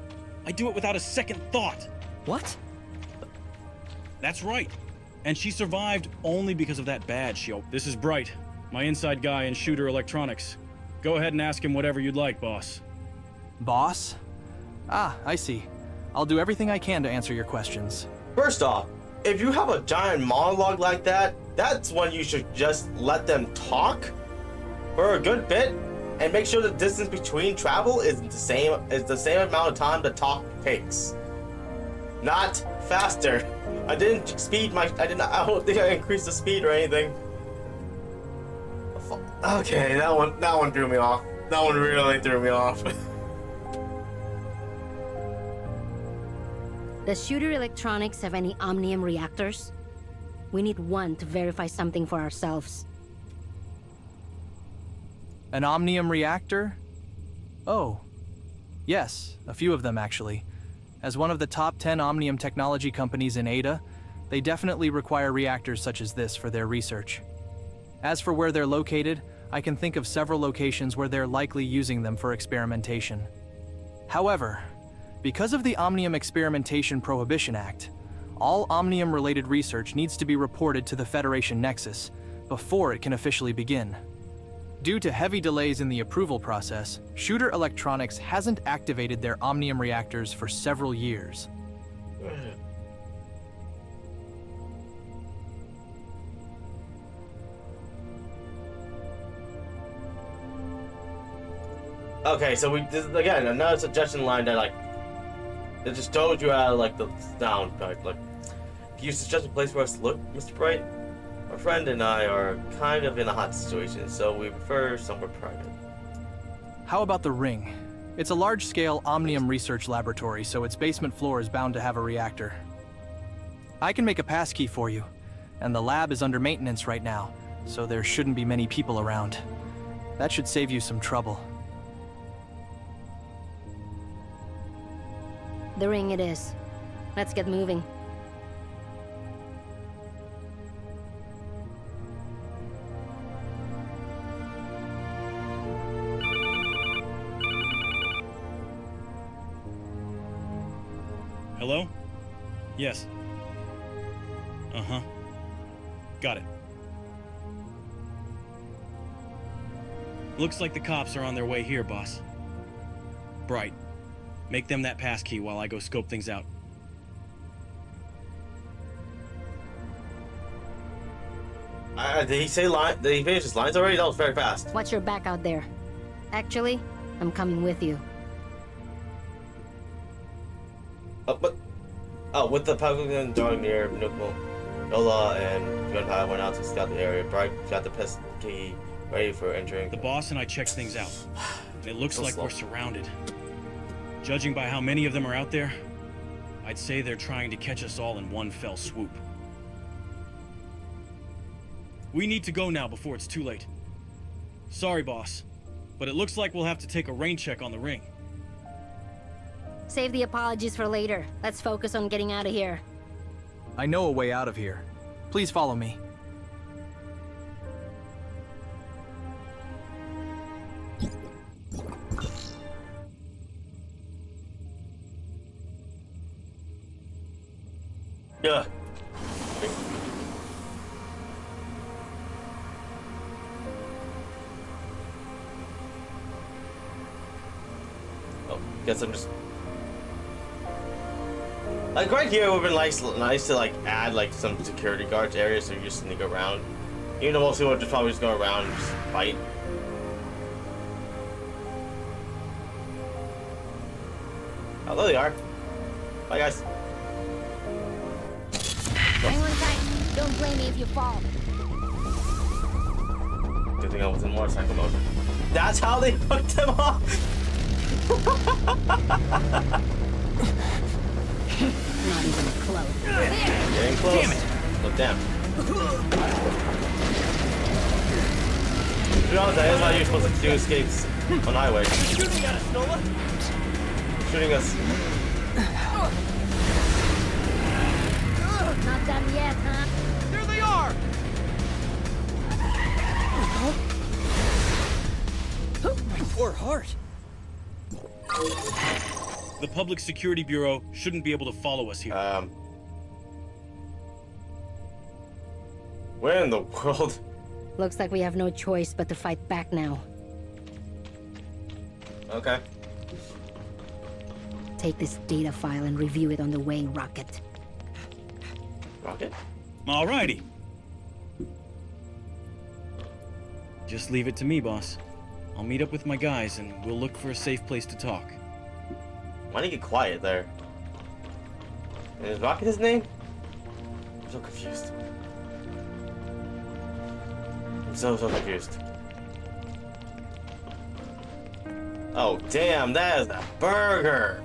I'd do it without a second thought. What? That's right. And she survived only because of that badge she opened. This is Bright, my inside guy in Shooter Electronics. Go ahead and ask him whatever you'd like, boss. Boss? Ah, I see. I'll do everything I can to answer your questions. First off, if you have a giant monologue like that, that's when you should just let them talk for a good bit and make sure the distance between travel is the same amount of time the talk takes. Not faster. I don't think I increased the speed or anything. Okay, that one threw me off. That one really threw me off. Does Shooter Electronics have any Omnium reactors? We need one to verify something for ourselves. An Omnium reactor? Oh. Yes, a few of them actually. As one of the top 10 Omnium technology companies in Ada, they definitely require reactors such as this for their research. As for where they're located, I can think of several locations where they're likely using them for experimentation. However, because of the Omnium Experimentation Prohibition Act, all Omnium-related research needs to be reported to the Federation Nexus before it can officially begin. Due to heavy delays in the approval process, Shooter Electronics hasn't activated their Omnium reactors for several years. Okay, so again, another suggestion line that it just told you out of the sound. Like, can you suggest a place for us to look, Mr. Bright? My friend and I are kind of in a hot situation, so we prefer somewhere private. How about the Ring? It's a large-scale Omnium research laboratory, so its basement floor is bound to have a reactor. I can make a passkey for you, and the lab is under maintenance right now, so there shouldn't be many people around. That should save you some trouble. The Ring it is. Let's get moving. Hello? Yes. Uh-huh. Got it. Looks like the cops are on their way here, boss. Bright. Make them that passkey while I go scope things out. Did he say line? Did he finish his lines already? That was very fast. Watch your back out there. Actually, I'm coming with you. With the Pelican drawing near Nukel, Nola and Gunpowder went out to scout the area. Bright got the pesky ready for entering. The boss and I checked things out. It looks like we're surrounded. Judging by how many of them are out there, I'd say they're trying to catch us all in one fell swoop. We need to go now before it's too late. Sorry, boss, but it looks like we'll have to take a rain check on the Ring. Save the apologies for later. Let's focus on getting out of here. I know a way out of here. Please follow me. Yeah. Oh, guess I'm just right here. It would have been nice to add some security guards area so you just sneak around. Even though most people would just probably just go around and just fight. Oh, there they are. Bye, guys. Hang on tight. Don't blame me if you fall. Good thing I was in motorcycle mode. That's how they hooked him up! Not even close. Getting close. Damn it! Oh, damn. To be honest, that is how you're supposed to do escapes on highway. Shooting at us, Nola! Shooting us. Not done yet, huh? There they are! My poor heart. The Public Security Bureau shouldn't be able to follow us here. Where in the world? Looks like we have no choice but to fight back now. Okay. Take this data file and review it on the way, Rocket. Rocket? Alrighty. Just leave it to me, boss. I'll meet up with my guys and we'll look for a safe place to talk. Why did he get quiet there? Is Rocket his name? I'm so confused. I'm so confused. Oh, damn, that is a burger!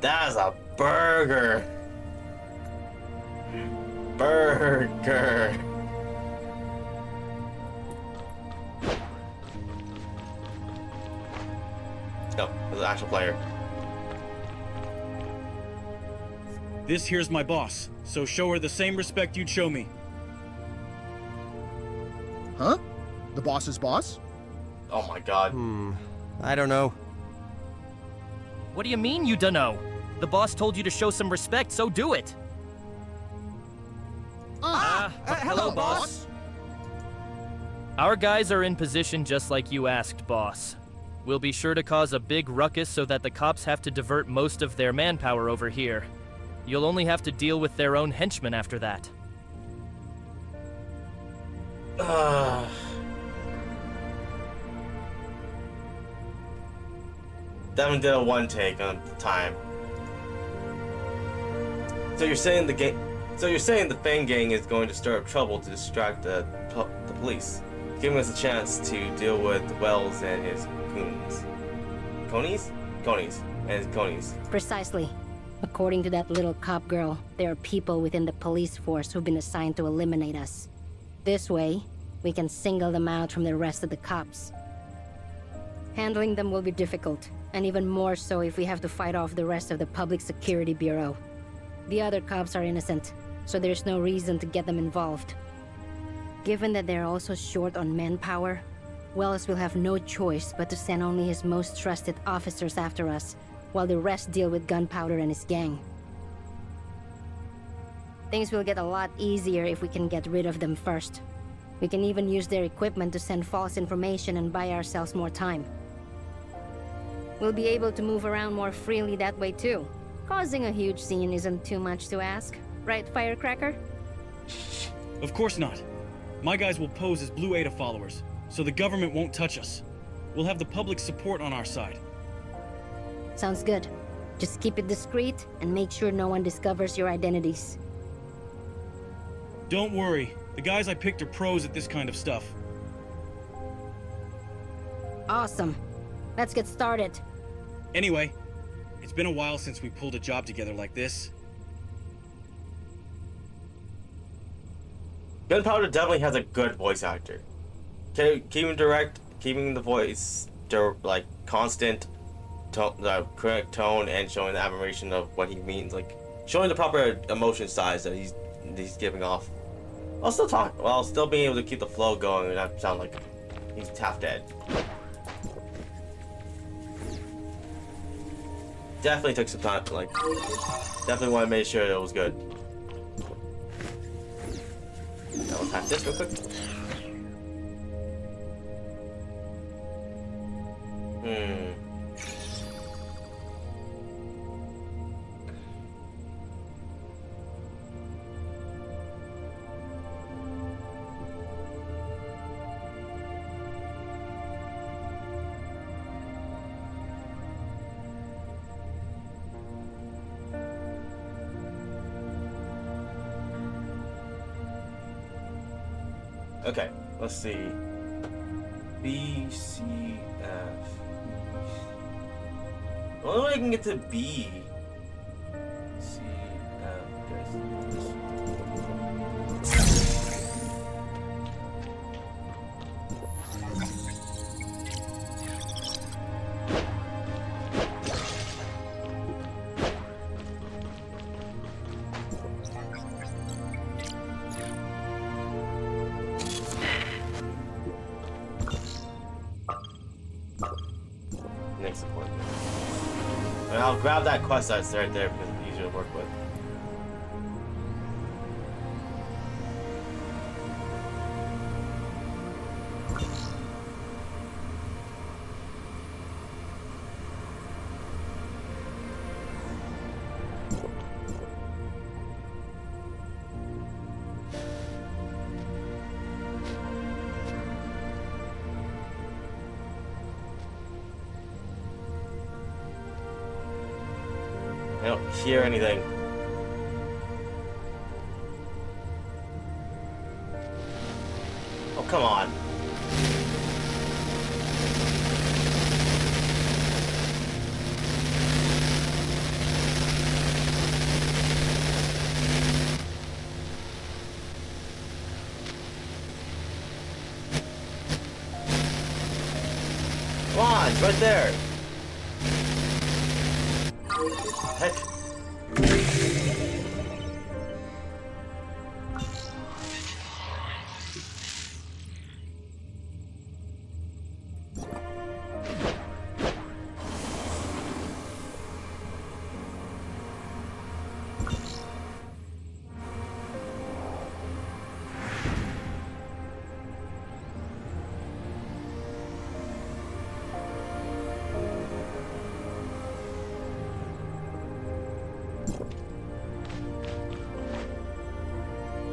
That is a burger! Burger! No, there's an actual player. This here's my boss, so show her the same respect you'd show me. Huh? The boss's boss? Oh my god. I don't know. What do you mean you dunno? The boss told you to show some respect, so do it. Hello, boss. Our guys are in position just like you asked, boss. We'll be sure to cause a big ruckus so that the cops have to divert most of their manpower over here. You'll only have to deal with their own henchmen after that. Devin did a one take on time. So you're saying the gang? So you're saying the Fang Gang is going to stir up trouble to distract the police, giving us a chance to deal with Wells and his goons. Conies and his conies. Precisely. According to that little cop girl, there are people within the police force who've been assigned to eliminate us. This way, we can single them out from the rest of the cops. Handling them will be difficult, and even more so if we have to fight off the rest of the Public Security Bureau. The other cops are innocent, so there's no reason to get them involved. Given that they're also short on manpower, Wells will have no choice but to send only his most trusted officers after us, while the rest deal with Gunpowder and his gang. Things will get a lot easier if we can get rid of them first. We can even use their equipment to send false information and buy ourselves more time. We'll be able to move around more freely that way too. Causing a huge scene isn't too much to ask, right, Firecracker? Of course not. My guys will pose as Blue Ada followers, so the government won't touch us. We'll have the public support on our side. Sounds good. Just keep it discreet and make sure no one discovers your identities. Don't worry. The guys I picked are pros at this kind of stuff. Awesome. Let's get started. Anyway, it's been a while since we pulled a job together like this. Gunpowder definitely has a good voice actor. Keeping the voice like constant, the correct tone, and showing the admiration of what he means, like showing the proper emotion size that he's giving off. While still being able to keep the flow going and not sound like he's half dead. Definitely took some time, like, definitely want to make sure it was good. Now let's hack this real quick. Okay, let's see. B, C, F. The only way I can get to B. C, F, guys. Next appointment. And I'll grab that quest that's right there because it's easier to work with. I don't hear anything. Oh, come on. Come on, it's right there. Heck.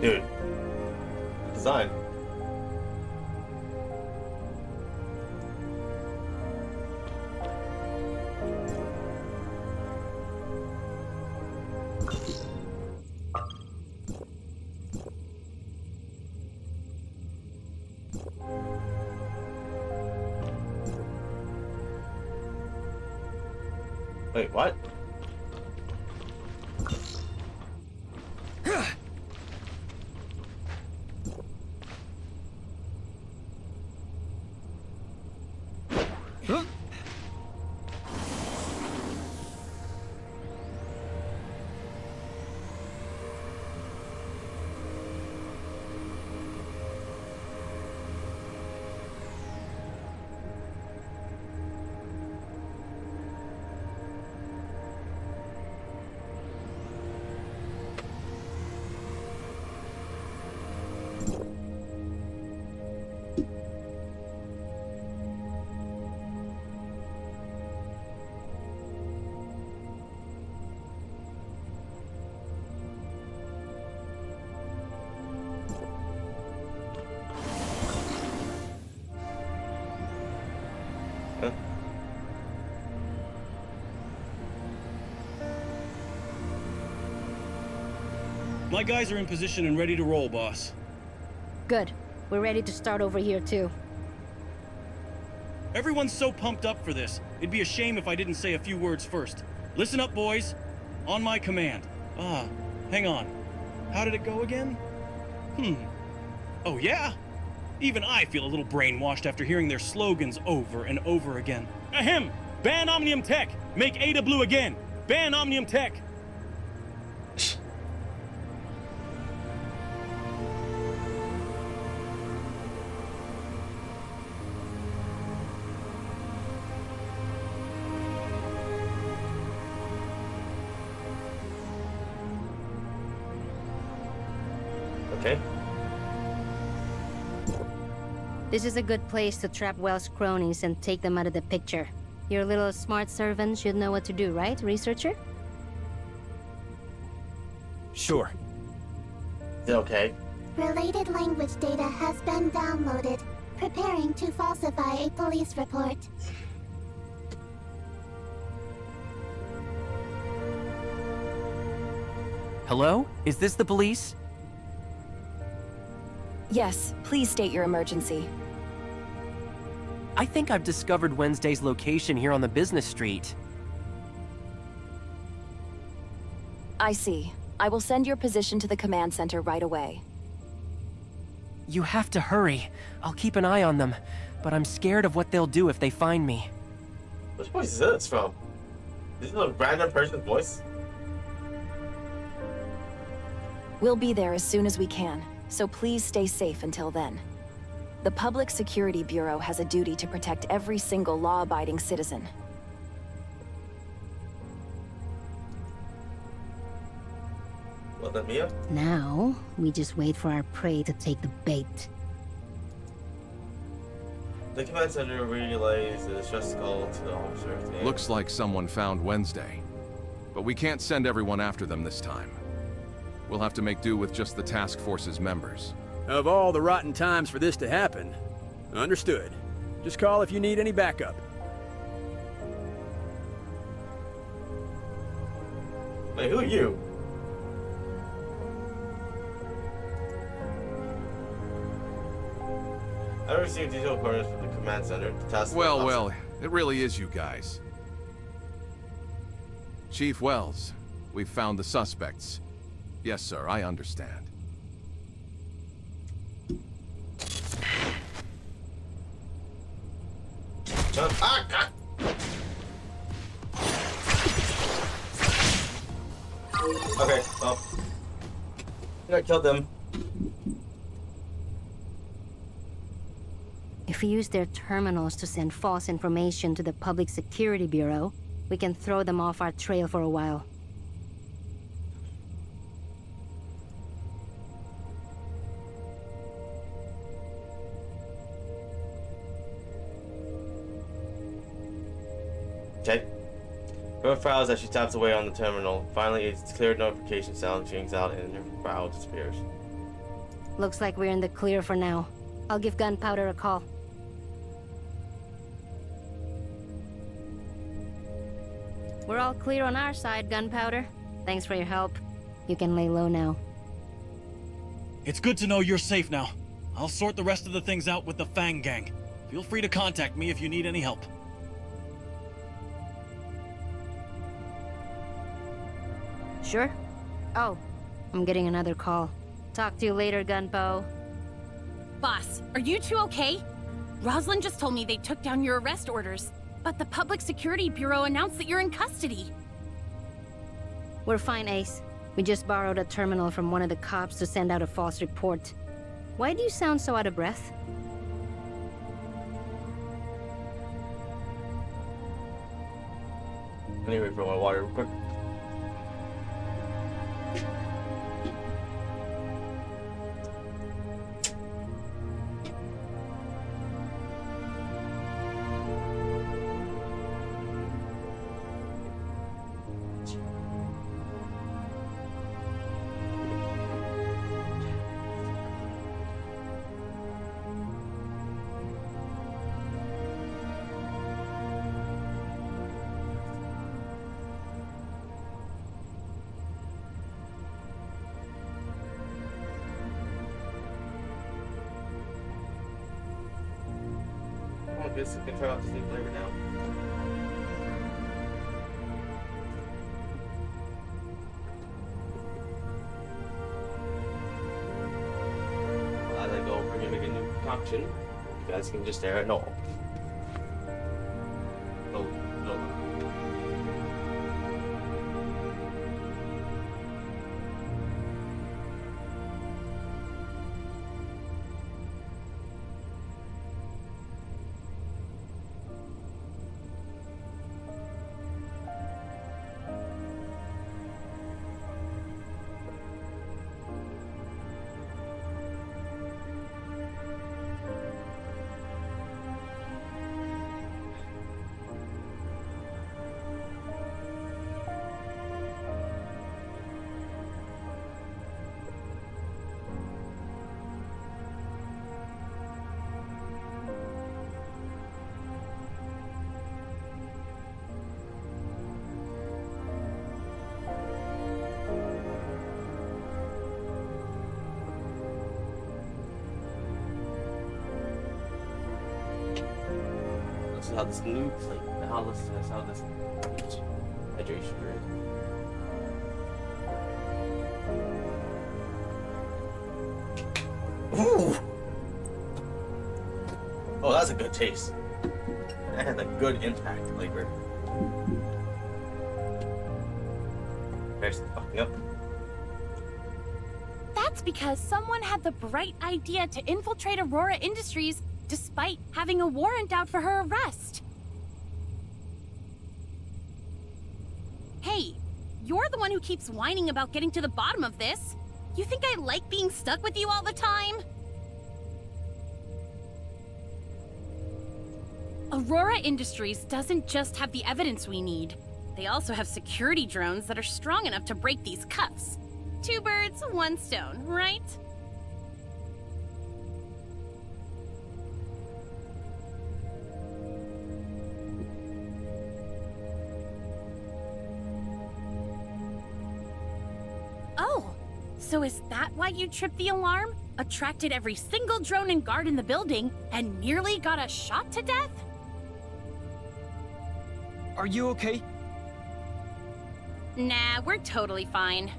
Dude. Design. Wait, what? My guys are in position and ready to roll, boss. Good. We're ready to start over here, too. Everyone's so pumped up for this. It'd be a shame if I didn't say a few words first. Listen up, boys. On my command. Hang on. How did it go again? Oh, yeah? Even I feel a little brainwashed after hearing their slogans over and over again. Ahem! Ban Omnium Tech! Make Ada blue again! Ban Omnium Tech! Okay. This is a good place to trap Wells' cronies and take them out of the picture. Your little smart servant should know what to do, right, researcher? Sure. Is it okay? Related language data has been downloaded. Preparing to falsify a police report. Hello? Is this the police? Yes, please state your emergency. I think I've discovered Wednesday's location here on the business street. I see. I will send your position to the command center right away. You have to hurry. I'll keep an eye on them, but I'm scared of what they'll do if they find me. Which voice is this from? Is it a random person's voice? We'll be there as soon as we can, so please stay safe until then. The Public Security Bureau has a duty to protect every single law-abiding citizen. Well then, Mia? Now, we just wait for our prey to take the bait. The command center relays the distress call to the officers. Looks like someone found Wednesday. But we can't send everyone after them this time. We'll have to make do with just the task force's members. Of all the rotten times for this to happen, understood. Just call if you need any backup. Wait, who are you? I received detailed coordinates from the command center. The task force Well, it really is you guys. Chief Wells, we've found the suspects. Yes, sir, I understand. Okay, well. I killed them. If we use their terminals to send false information to the Public Security Bureau, we can throw them off our trail for a while. Okay. Her frowns as she taps away on the terminal. Finally, a clear notification sound rings out and her frown disappears. Looks like we're in the clear for now. I'll give Gunpowder a call. We're all clear on our side, Gunpowder. Thanks for your help. You can lay low now. It's good to know you're safe now. I'll sort the rest of the things out with the Fang Gang. Feel free to contact me if you need any help. Sure? Oh, I'm getting another call. Talk to you later, Gunpo. Boss, are you two okay? Rosalind just told me they took down your arrest orders, but the Public Security Bureau announced that you're in custody. We're fine, Ace. We just borrowed a terminal from one of the cops to send out a false report. Why do you sound so out of breath? I need to wait for my water real quick. I guess I can try out to sleep later now. As I go bring in a new concoction, you guys can just stare at Noel. No. how this looks like. How this hydration drink. Ooh. Oh, that's a good taste. That has a good impact flavor. There's fucking up. That's because someone had the bright idea to infiltrate Aurora Industries despite having a warrant out for her arrest. Hey, you're the one who keeps whining about getting to the bottom of this. You think I like being stuck with you all the time? Aurora Industries doesn't just have the evidence we need. They also have security drones that are strong enough to break these cuffs. 2 birds, 1 stone, right? Oh, so is that why you tripped the alarm, attracted every single drone and guard in the building, and nearly got us shot to death? Are you okay? Nah, we're totally fine.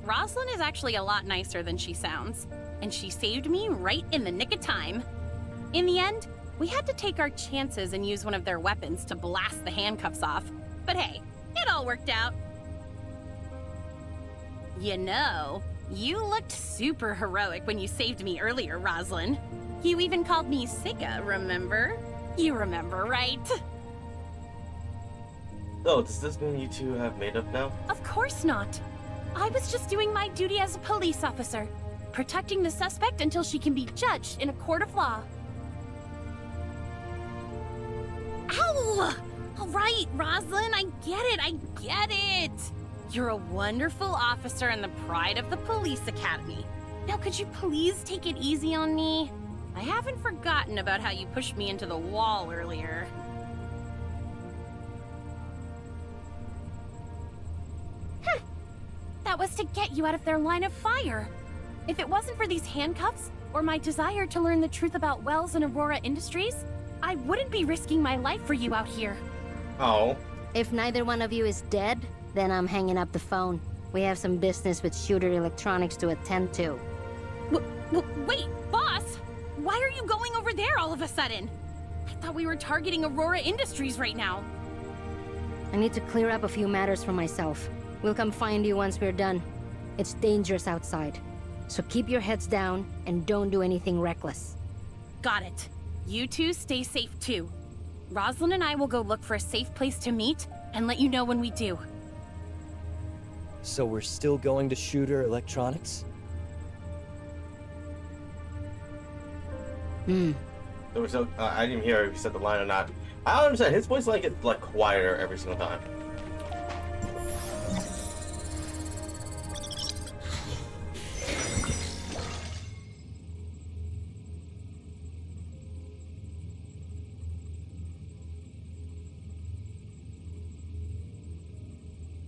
Rosalind is actually a lot nicer than she sounds, and she saved me right in the nick of time. In the end, we had to take our chances and use one of their weapons to blast the handcuffs off. But hey, it all worked out. You know, you looked super heroic when you saved me earlier, Rosalind. You even called me Sika, remember? You remember, right? Oh, does this mean you two have made up now? Of course not. I was just doing my duty as a police officer, protecting the suspect until she can be judged in a court of law. Ow! All right, Rosalind, I get it. You're a wonderful officer and the pride of the police academy. Now, could you please take it easy on me? I haven't forgotten about how you pushed me into the wall earlier. That was to get you out of their line of fire. If it wasn't for these handcuffs, or my desire to learn the truth about Wells and Aurora Industries, I wouldn't be risking my life for you out here. Oh. If neither one of you is dead, then I'm hanging up the phone. We have some business with Shooter Electronics to attend to. Wait, boss! Why are you going over there all of a sudden? I thought we were targeting Aurora Industries right now. I need to clear up a few matters for myself. We'll come find you once we're done. It's dangerous outside, so keep your heads down and don't do anything reckless. Got it. You two stay safe too. Rosalind and I will go look for a safe place to meet and let you know when we do. So we're still going to Shooter Electronics? So, I didn't hear if you said the line or not. I don't understand. His voice gets quieter every single time.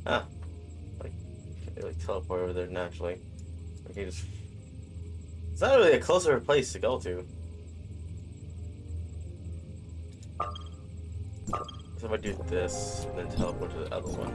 Ah, teleport over there naturally. Okay, just. It's not really a closer place to go to. So if I do this, and then teleport to the other one.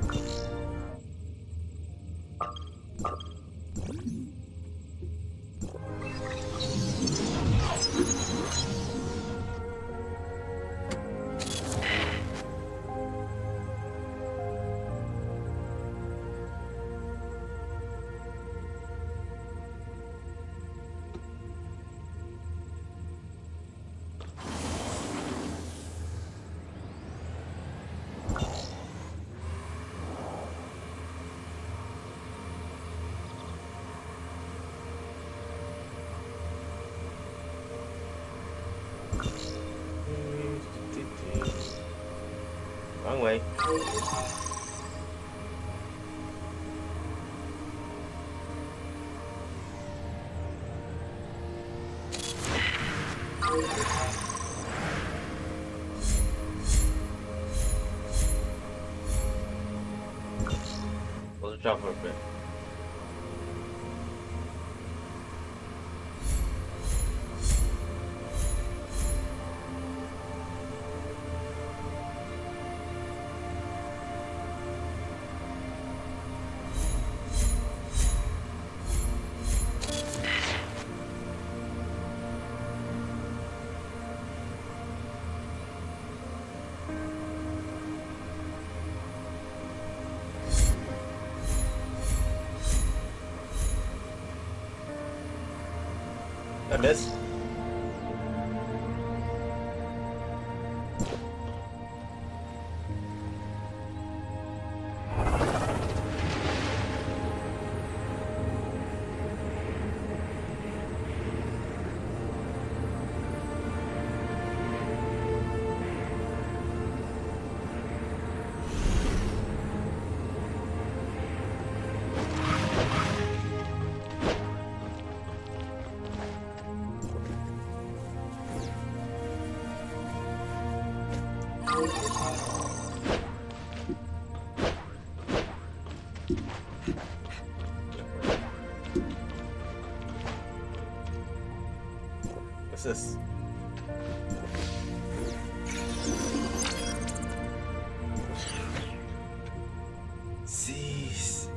Wrong way. Let's drop for a bit. I missed. What's this? Cease.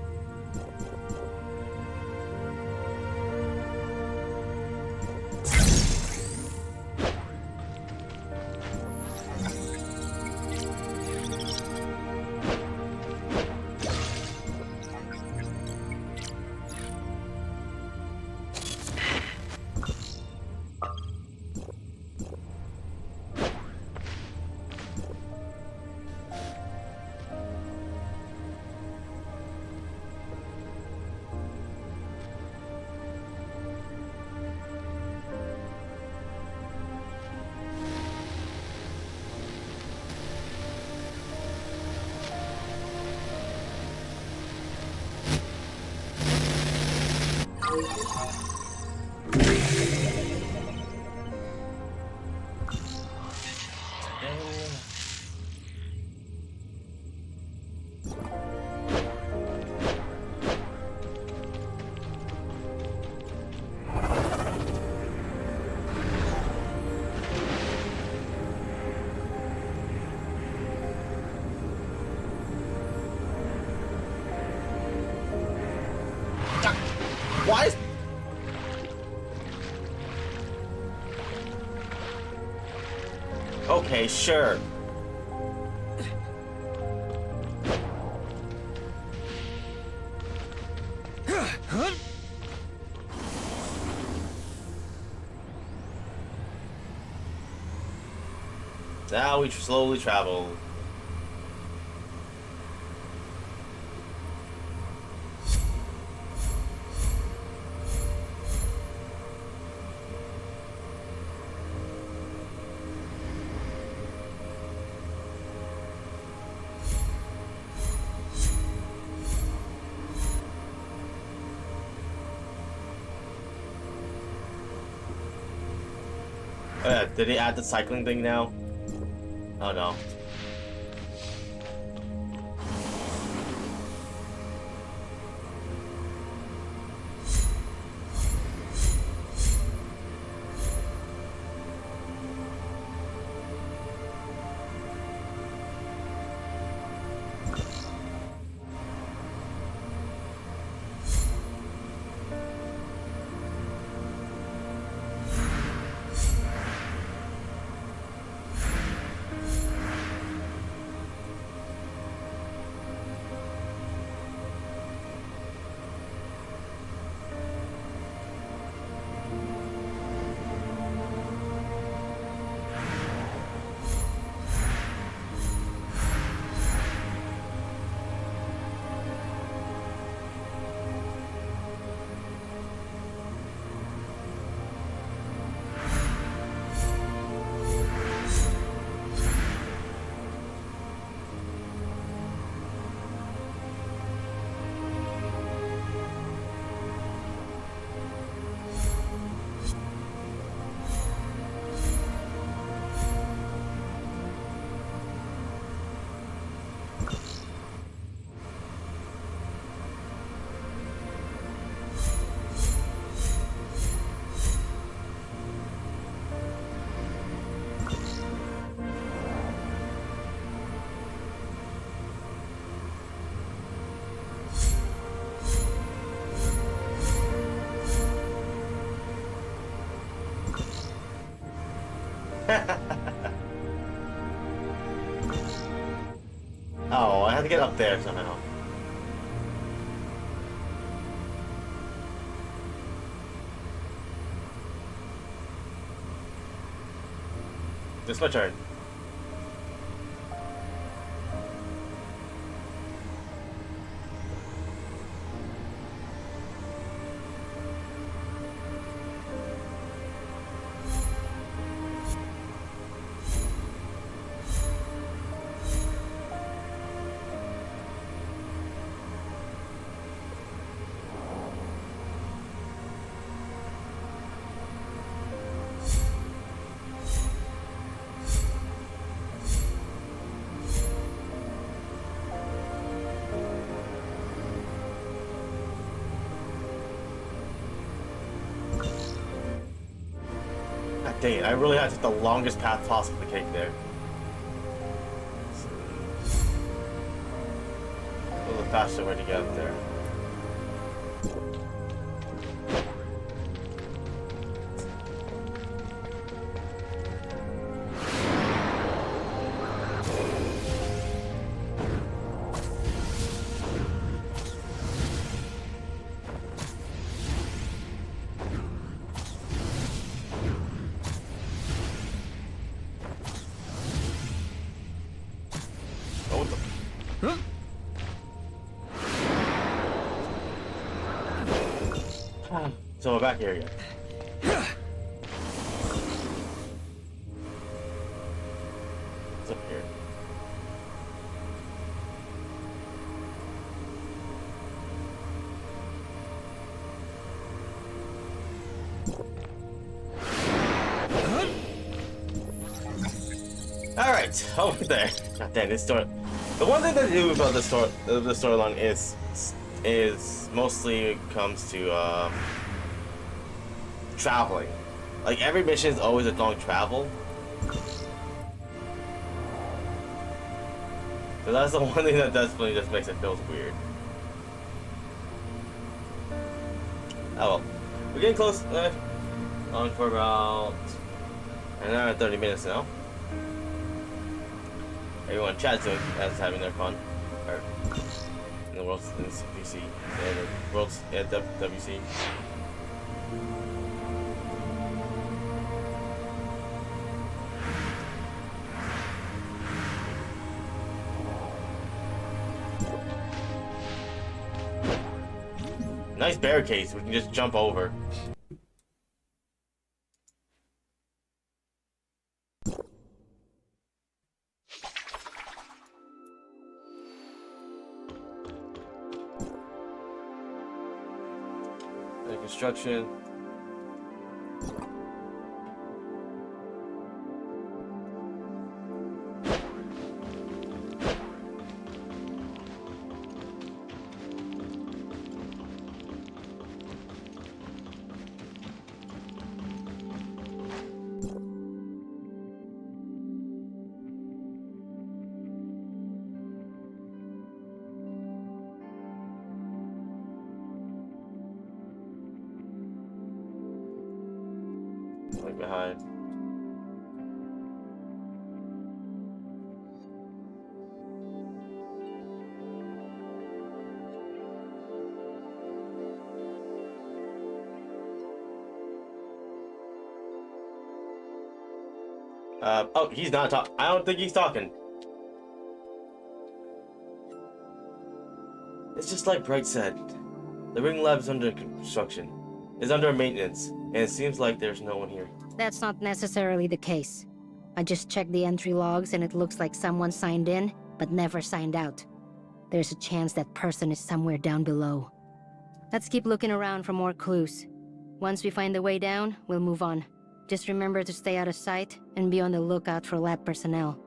Why is... Okay, sure. Now we slowly travel. Did they add the cycling thing now? Oh no. Oh, I had to get up there somehow. It's my turn. God dang it, I really had to take the longest path possible to cake there. A little faster way to get up there. So we're back here again. What's up here? Alright, over there. God damn, this story. The one thing that I do about the storyline is mostly comes to traveling. Like every mission is always a long travel. So that's the one thing that definitely just makes it feel weird. Oh well. We're getting close. On for about an hour and 30 minutes now. Everyone chat's doing as having their fun. Or in the world's in PC. And the world's at WC. Nice barricades we can just jump over. The construction. Like behind. Oh, he's not talking. I don't think he's talking. It's just like Bright said. The ring lab is under construction. It's under maintenance, and it seems like there's no one here. That's not necessarily the case. I just checked the entry logs and it looks like someone signed in, but never signed out. There's a chance that person is somewhere down below. Let's keep looking around for more clues. Once we find the way down, we'll move on. Just remember to stay out of sight and be on the lookout for lab personnel.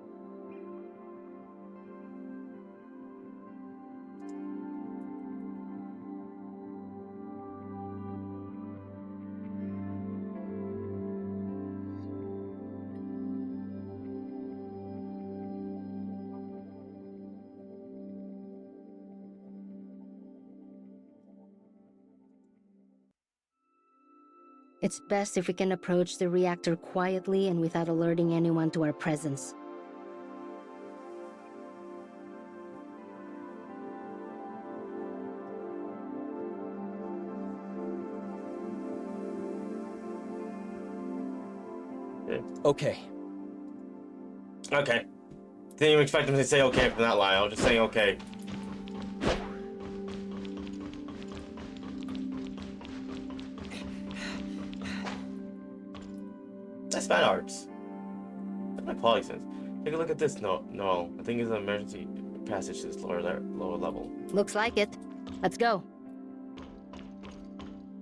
It's best if we can approach the reactor quietly and without alerting anyone to our presence. Okay. Okay. Didn't even expect him to say okay from that line. I was just saying okay. That's bad arts. That's my quality sense. Take a look at this. No. I think it's an emergency passage to this lower level. Looks like it. Let's go.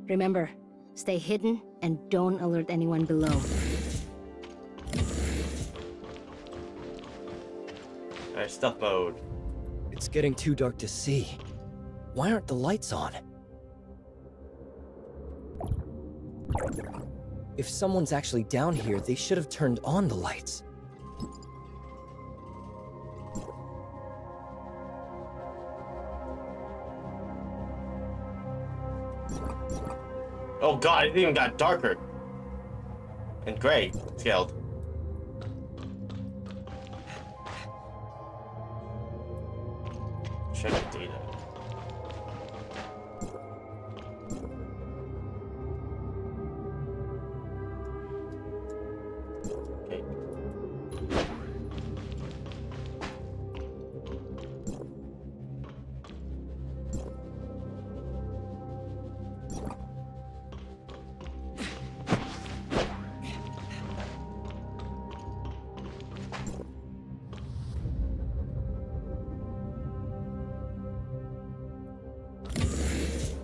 Remember, stay hidden and don't alert anyone below. Alright, stealth mode. It's getting too dark to see. Why aren't the lights on? If someone's actually down here, they should have turned on the lights. Oh god, it even got darker. And gray scaled. Check the data. Okay.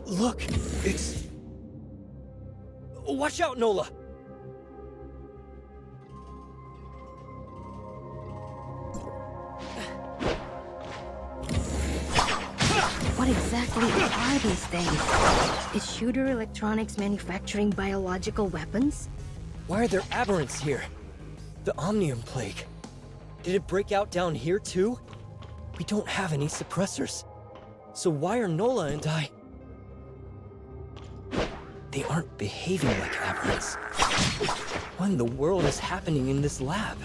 Look, it's... Watch out, Nola! What exactly are these things? Is Shooter Electronics manufacturing biological weapons? Why are there aberrants here? The Omnium Plague. Did it break out down here too? We don't have any suppressors. So why are Nola and I... They aren't behaving like aberrants. What in the world is happening in this lab?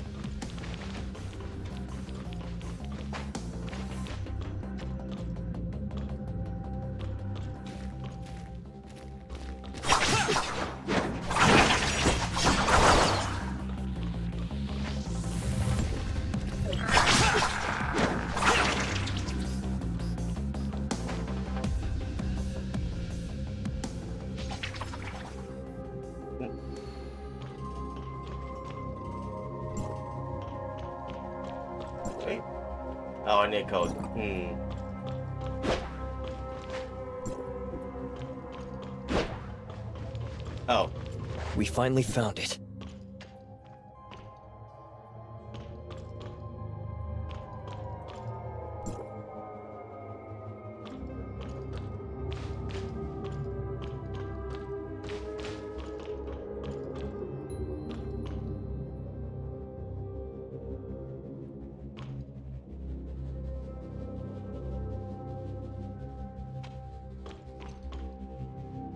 Oh, I need code. Oh. We finally found it.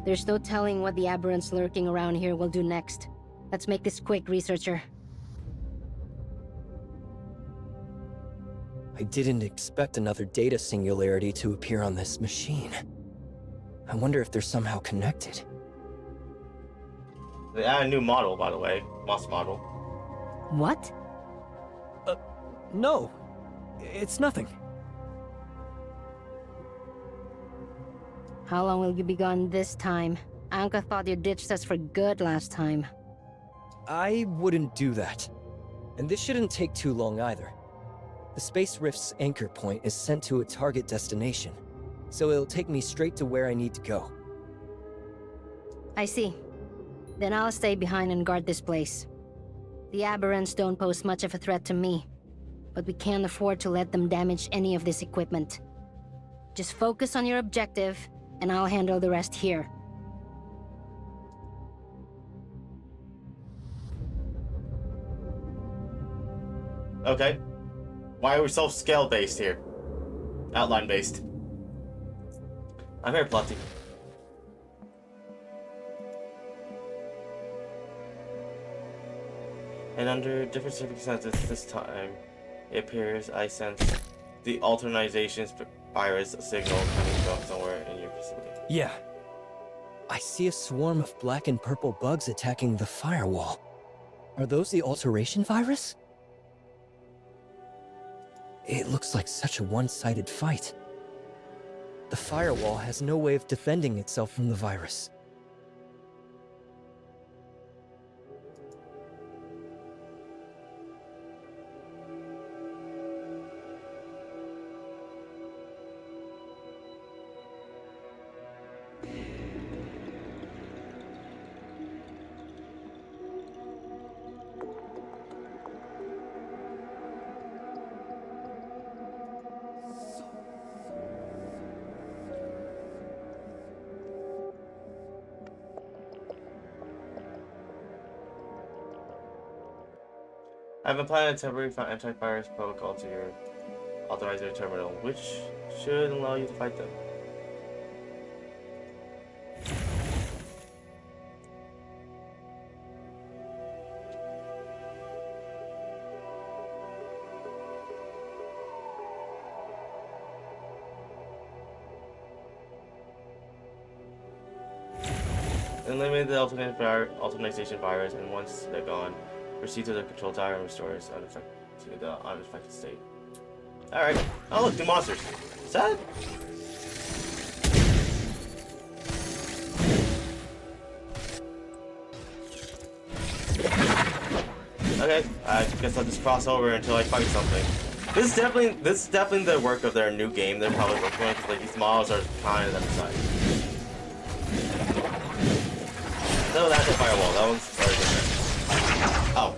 There's no telling what the aberrants lurking around here will do next. Let's make this quick, researcher. I didn't expect another data singularity to appear on this machine. I wonder if they're somehow connected. They added a new model, by the way. Moss model. What? No. It's nothing. How long will you be gone this time? Anka thought you ditched us for good last time. I wouldn't do that. And this shouldn't take too long either. The Space Rift's anchor point is sent to a target destination, so it'll take me straight to where I need to go. I see. Then I'll stay behind and guard this place. The aberrants don't pose much of a threat to me, but we can't afford to let them damage any of this equipment. Just focus on your objective, and I'll handle the rest here. Okay. Why are we so scale-based here? Outline-based. I'm here, Plotty. And under different circumstances this time, it appears I sense the alternization virus signal coming from somewhere in your facility. Yeah. I see a swarm of black and purple bugs attacking the firewall. Are those the alteration virus? It looks like such a one-sided fight. The firewall has no way of defending itself from the virus. I've applied a temporary antivirus protocol to your authorizer terminal, which should allow you to fight them. Eliminate the alternation virus, and once they're gone, proceed to the control tower and restore its unaffected state. Alright. Oh look, 2 monsters. Is that? Okay, I guess I'll just cross over until I fight something. This is definitely the work of their new game they're probably working on, because like these models are kind of them size. No, that's a firewall. That one's very different. Oh.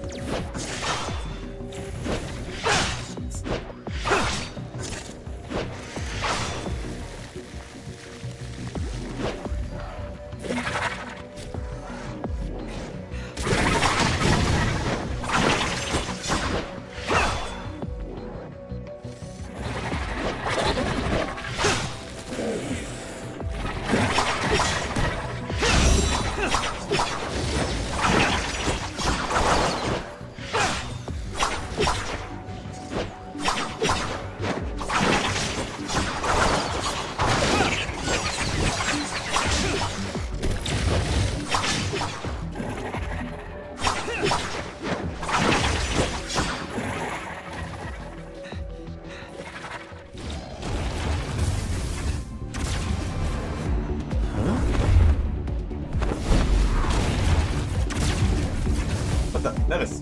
Nevis.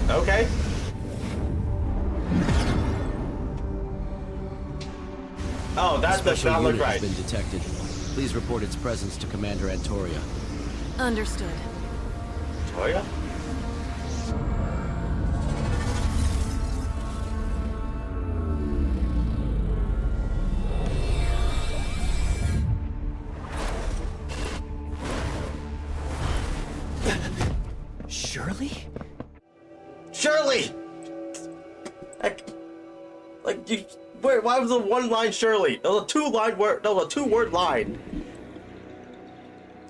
Okay. Oh, that does not look right. Has been detected. Please report its presence to Commander Antoria. Understood. Antoria? Shirley? Shirley! Like you. Wait, why was it one line Shirley? It was a 2-line word. No, a 2-word line.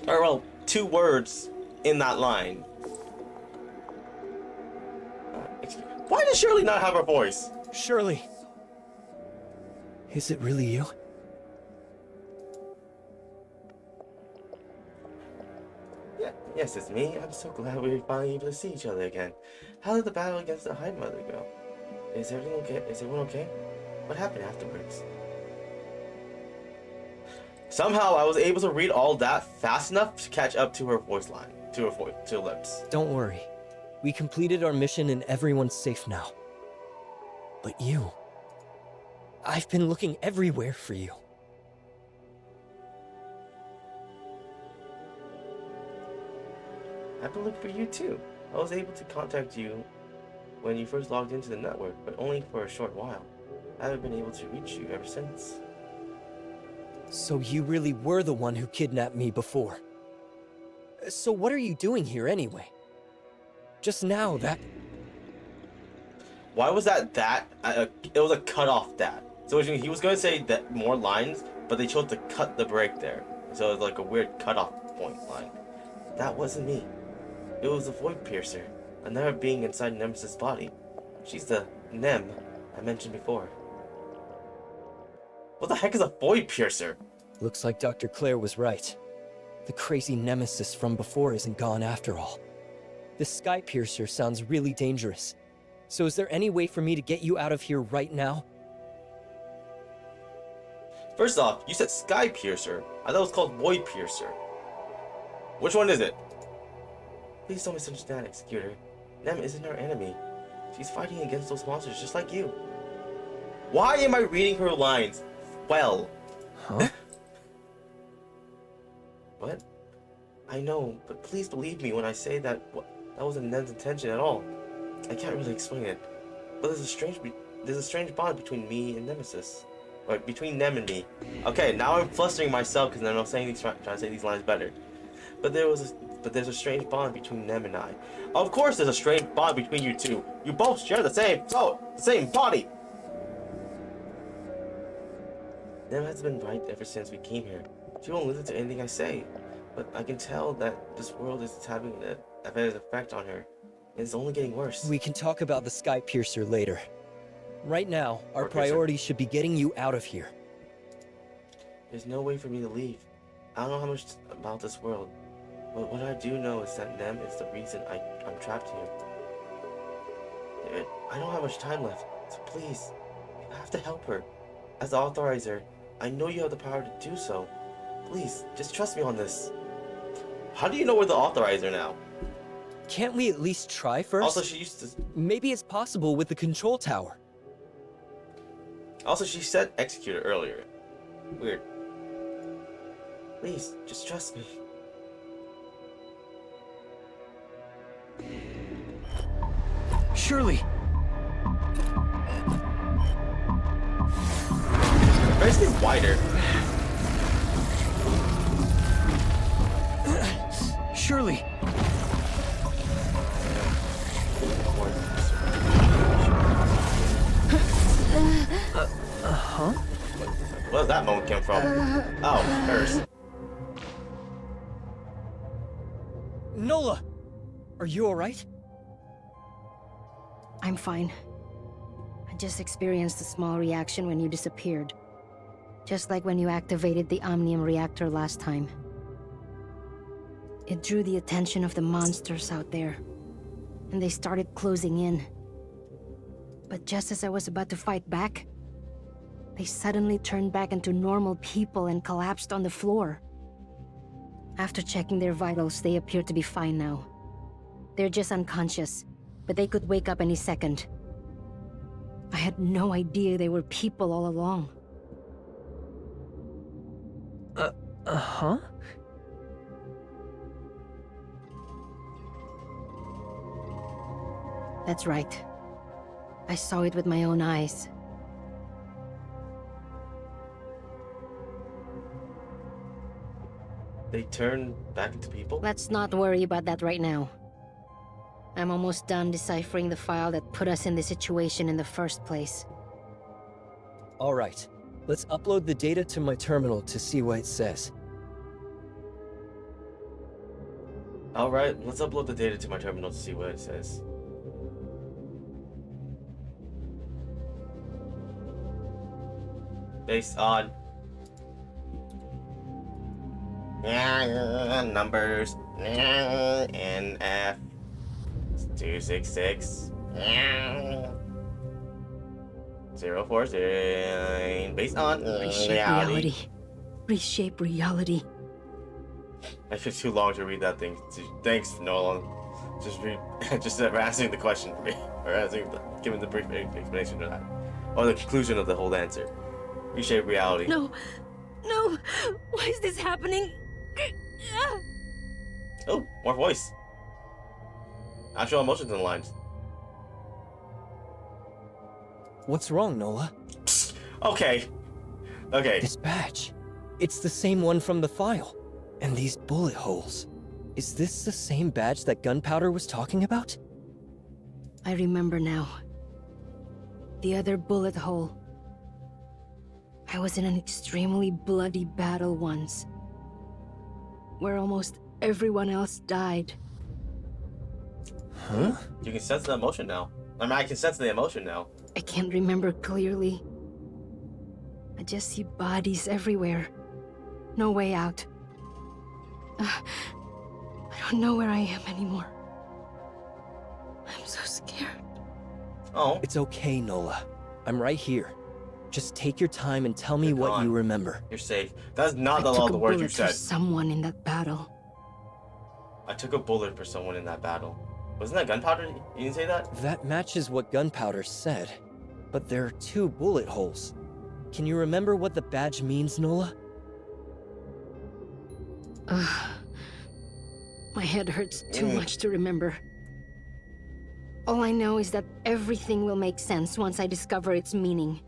Or well, 2 words in that line. Why does Shirley not have her voice? Shirley. Is it really you? Yeah, yes, it's me. I'm so glad we were finally able to see each other again. How did the battle against the Hive Mother go? Is everything okay? Is everyone okay? What happened afterwards? Somehow I was able to read all that fast enough to catch up to her voice line, to her lips. Don't worry. We completed our mission and everyone's safe now. But you... I've been looking everywhere for you. I've been looking for you too. I was able to contact you when you first logged into the network, but only for a short while. I haven't been able to reach you ever since. So you really were the one who kidnapped me before. So what are you doing here anyway? Just now, that... Why was that? It was a cut-off that. So he was going to say that more lines, but they chose to cut the break there. So it's like a weird cut-off point line. That wasn't me. It was the Void Piercer, another being inside Nemesis' body. She's the Nem I mentioned before. What the heck is a Void Piercer? Looks like Dr. Claire was right. The crazy Nemesis from before isn't gone after all. This Sky Piercer sounds really dangerous. So is there any way for me to get you out of here right now? First off, you said Sky Piercer. I thought it was called Void Piercer. Which one is it? Please don't misunderstand, Executor. Nem isn't our enemy. She's fighting against those monsters just like you. Why am I reading her lines? Well. Huh? What? I know, but please believe me when I say that that wasn't Nem's intention at all. I can't really explain it, but there's a strange bond between me and Nemesis. Or between Nem and me. Okay, now I'm flustering myself because I'm trying to say these lines better. But there's a strange bond between Nem and I. Of course there's a strange bond between you two. You both share the same soul, the same body. Nem has been right ever since we came here. She won't listen to anything I say. But I can tell that this world is having an effect on her. It's only getting worse. We can talk about the Sky Piercer later. Right now, our priority should be getting you out of here. There's no way for me to leave. I don't know how much about this world, but what I do know is that Nem is the reason I'm trapped here. I don't have much time left, so please, you have to help her. As the authorizer, I know you have the power to do so. Please, just trust me on this. How do you know we're the authorizer now? Can't we at least try first? Also, she used to... Maybe it's possible with the control tower. Also, she said executor earlier. Weird. Please, just trust me. Surely. Basically wider. Surely. Huh? Where did that moment come from? Oh, hers. Nola! Are you alright? I'm fine. I just experienced a small reaction when you disappeared. Just like when you activated the Omnium reactor last time. It drew the attention of the monsters out there, and they started closing in. But just as I was about to fight back, they suddenly turned back into normal people and collapsed on the floor. After checking their vitals, they appear to be fine now. They're just unconscious, but they could wake up any second. I had no idea they were people all along. Huh? That's right. I saw it with my own eyes. They turn back into people? Let's not worry about that right now. I'm almost done deciphering the file that put us in this situation in the first place. Alright, let's upload the data to my terminal to see what it says. Alright, let's upload the data to my terminal to see what it says. Based on numbers NF 266 040 based on reality. Reshape reality. I took too long to read that thing. Thanks, Nolan. Just answering the question for me, or giving the brief explanation of that, or the conclusion of the whole answer. Reshape reality. No, no, why is this happening? Oh, more voice. Actual emotions in the lines. What's wrong, Nola? Okay. Okay. This badge. It's the same one from the file. And these bullet holes. Is this the same badge that Gunpowder was talking about? I remember now. The other bullet hole. I was in an extremely bloody battle once, where almost everyone else died. Huh? You can sense the emotion now. I mean, I can sense the emotion now. I can't remember clearly. I just see bodies everywhere. No way out. I don't know where I am anymore. I'm so scared. Oh. It's okay, Nola. I'm right here. Just take your time and tell me what you remember. You're safe. That's not the words you said. For someone in that battle. I took a bullet for someone in that battle. Wasn't that gunpowder? You didn't say that? That matches what gunpowder said. But there are 2 bullet holes. Can you remember what the badge means, Nola? My head hurts too much to remember. All I know is that everything will make sense once I discover its meaning.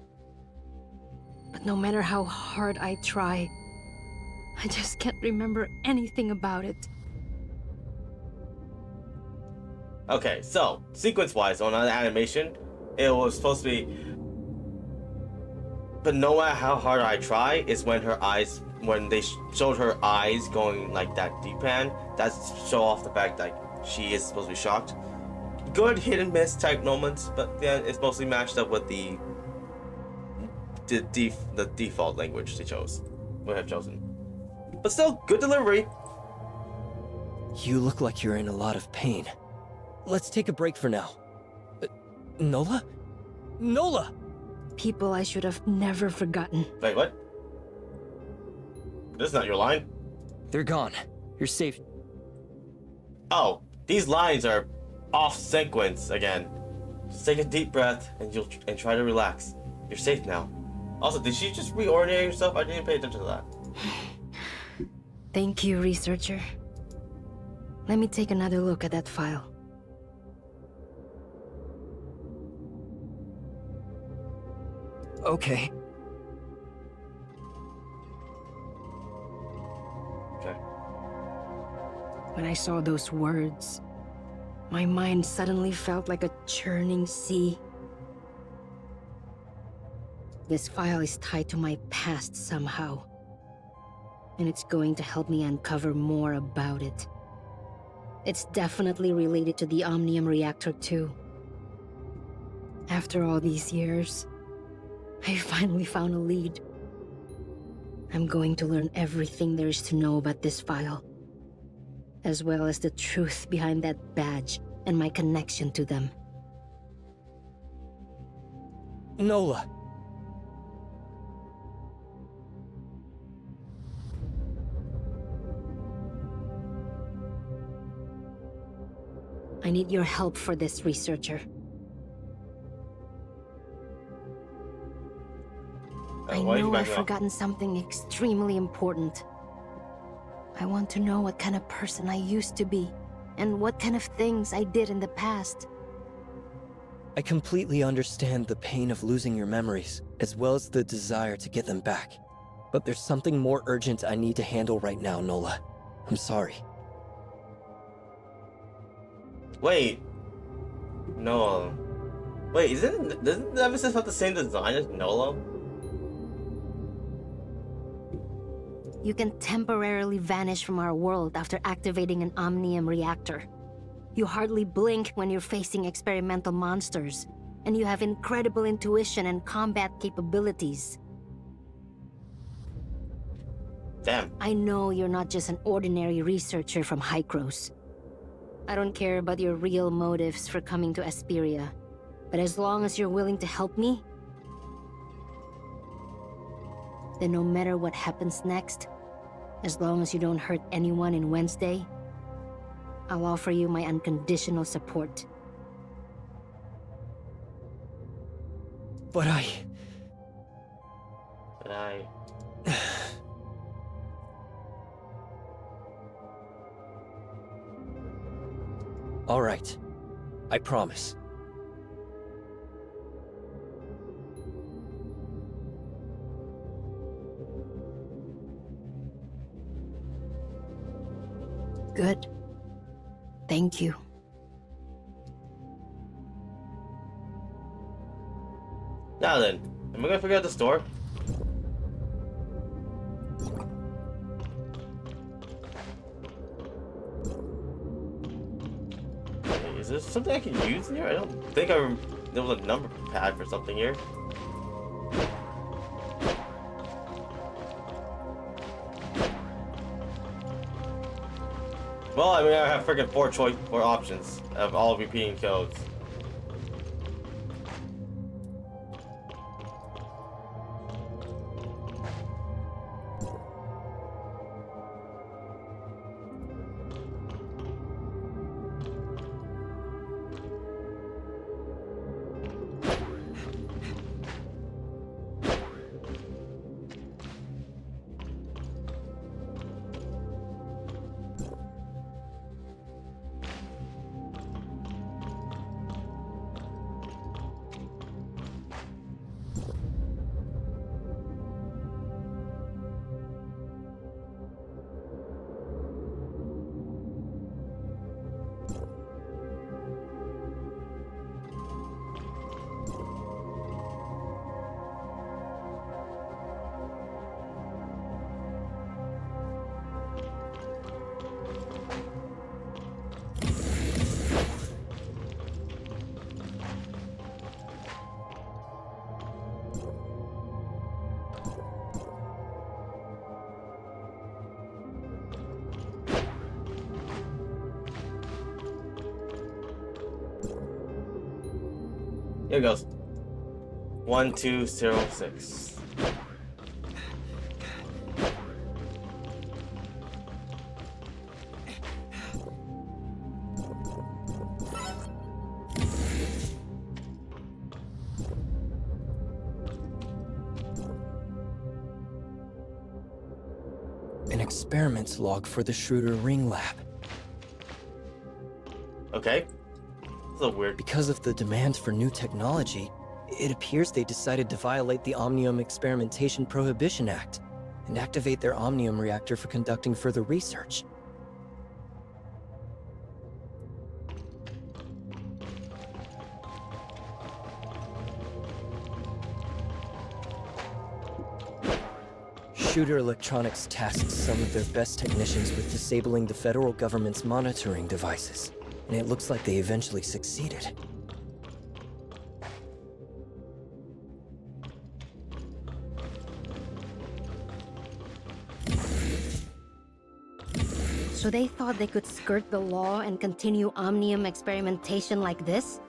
But no matter how hard I try, I just can't remember anything about it. Okay, so, sequence-wise, on the animation, it was supposed to be... But no matter how hard I try, is when her eyes... When they showed her eyes going like that deep pan, that's to show off the fact that she is supposed to be shocked. Good hit and miss type moments, but then it's mostly matched up with the default language they chose. Would have chosen. But still, good delivery. You look like you're in a lot of pain. Let's take a break for now. Nola? Nola! People I should have never forgotten. Wait, what? This is not your line. They're gone. You're safe. Oh, these lines are off sequence again. Just take a deep breath and try to relax. You're safe now. Also, did she just reorient herself? I didn't pay attention to that. Thank you, researcher. Let me take another look at that file. Okay. Okay. When I saw those words, my mind suddenly felt like a churning sea. This file is tied to my past somehow, and it's going to help me uncover more about it. It's definitely related to the Omnium Reactor too. After all these years, I finally found a lead. I'm going to learn everything there is to know about this file, as well as the truth behind that badge and my connection to them. Nola! I need your help for this, researcher. I know I've forgotten something extremely important. I want to know what kind of person I used to be, and what kind of things I did in the past. I completely understand the pain of losing your memories, as well as the desire to get them back. But there's something more urgent I need to handle right now, Nola. I'm sorry. Wait. Nola. Wait, doesn't the episode have the same design as Nola? You can temporarily vanish from our world after activating an Omnium reactor. You hardly blink when you're facing experimental monsters, and you have incredible intuition and combat capabilities. Damn. I know you're not just an ordinary researcher from Hykros. I don't care about your real motives for coming to Asperia, but as long as you're willing to help me, then no matter what happens next, as long as you don't hurt anyone in Wednesday, I'll offer you my unconditional support. But I... All right. I promise. Good. Thank you. Now then, am I gonna figure out the store? Is there something I can use here? I don't think there was a number pad for something here. Well, I mean, I have freaking four options of all repeating codes. Here it goes. 1206. An experiments log for the Schroeder Ring Lab. Okay. That's weird. Because of the demand for new technology, it appears they decided to violate the Omnium Experimentation Prohibition Act and activate their Omnium reactor for conducting further research. Shooter Electronics tasked some of their best technicians with disabling the federal government's monitoring devices, and it looks like they eventually succeeded. So they thought they could skirt the law and continue Omnium experimentation like this?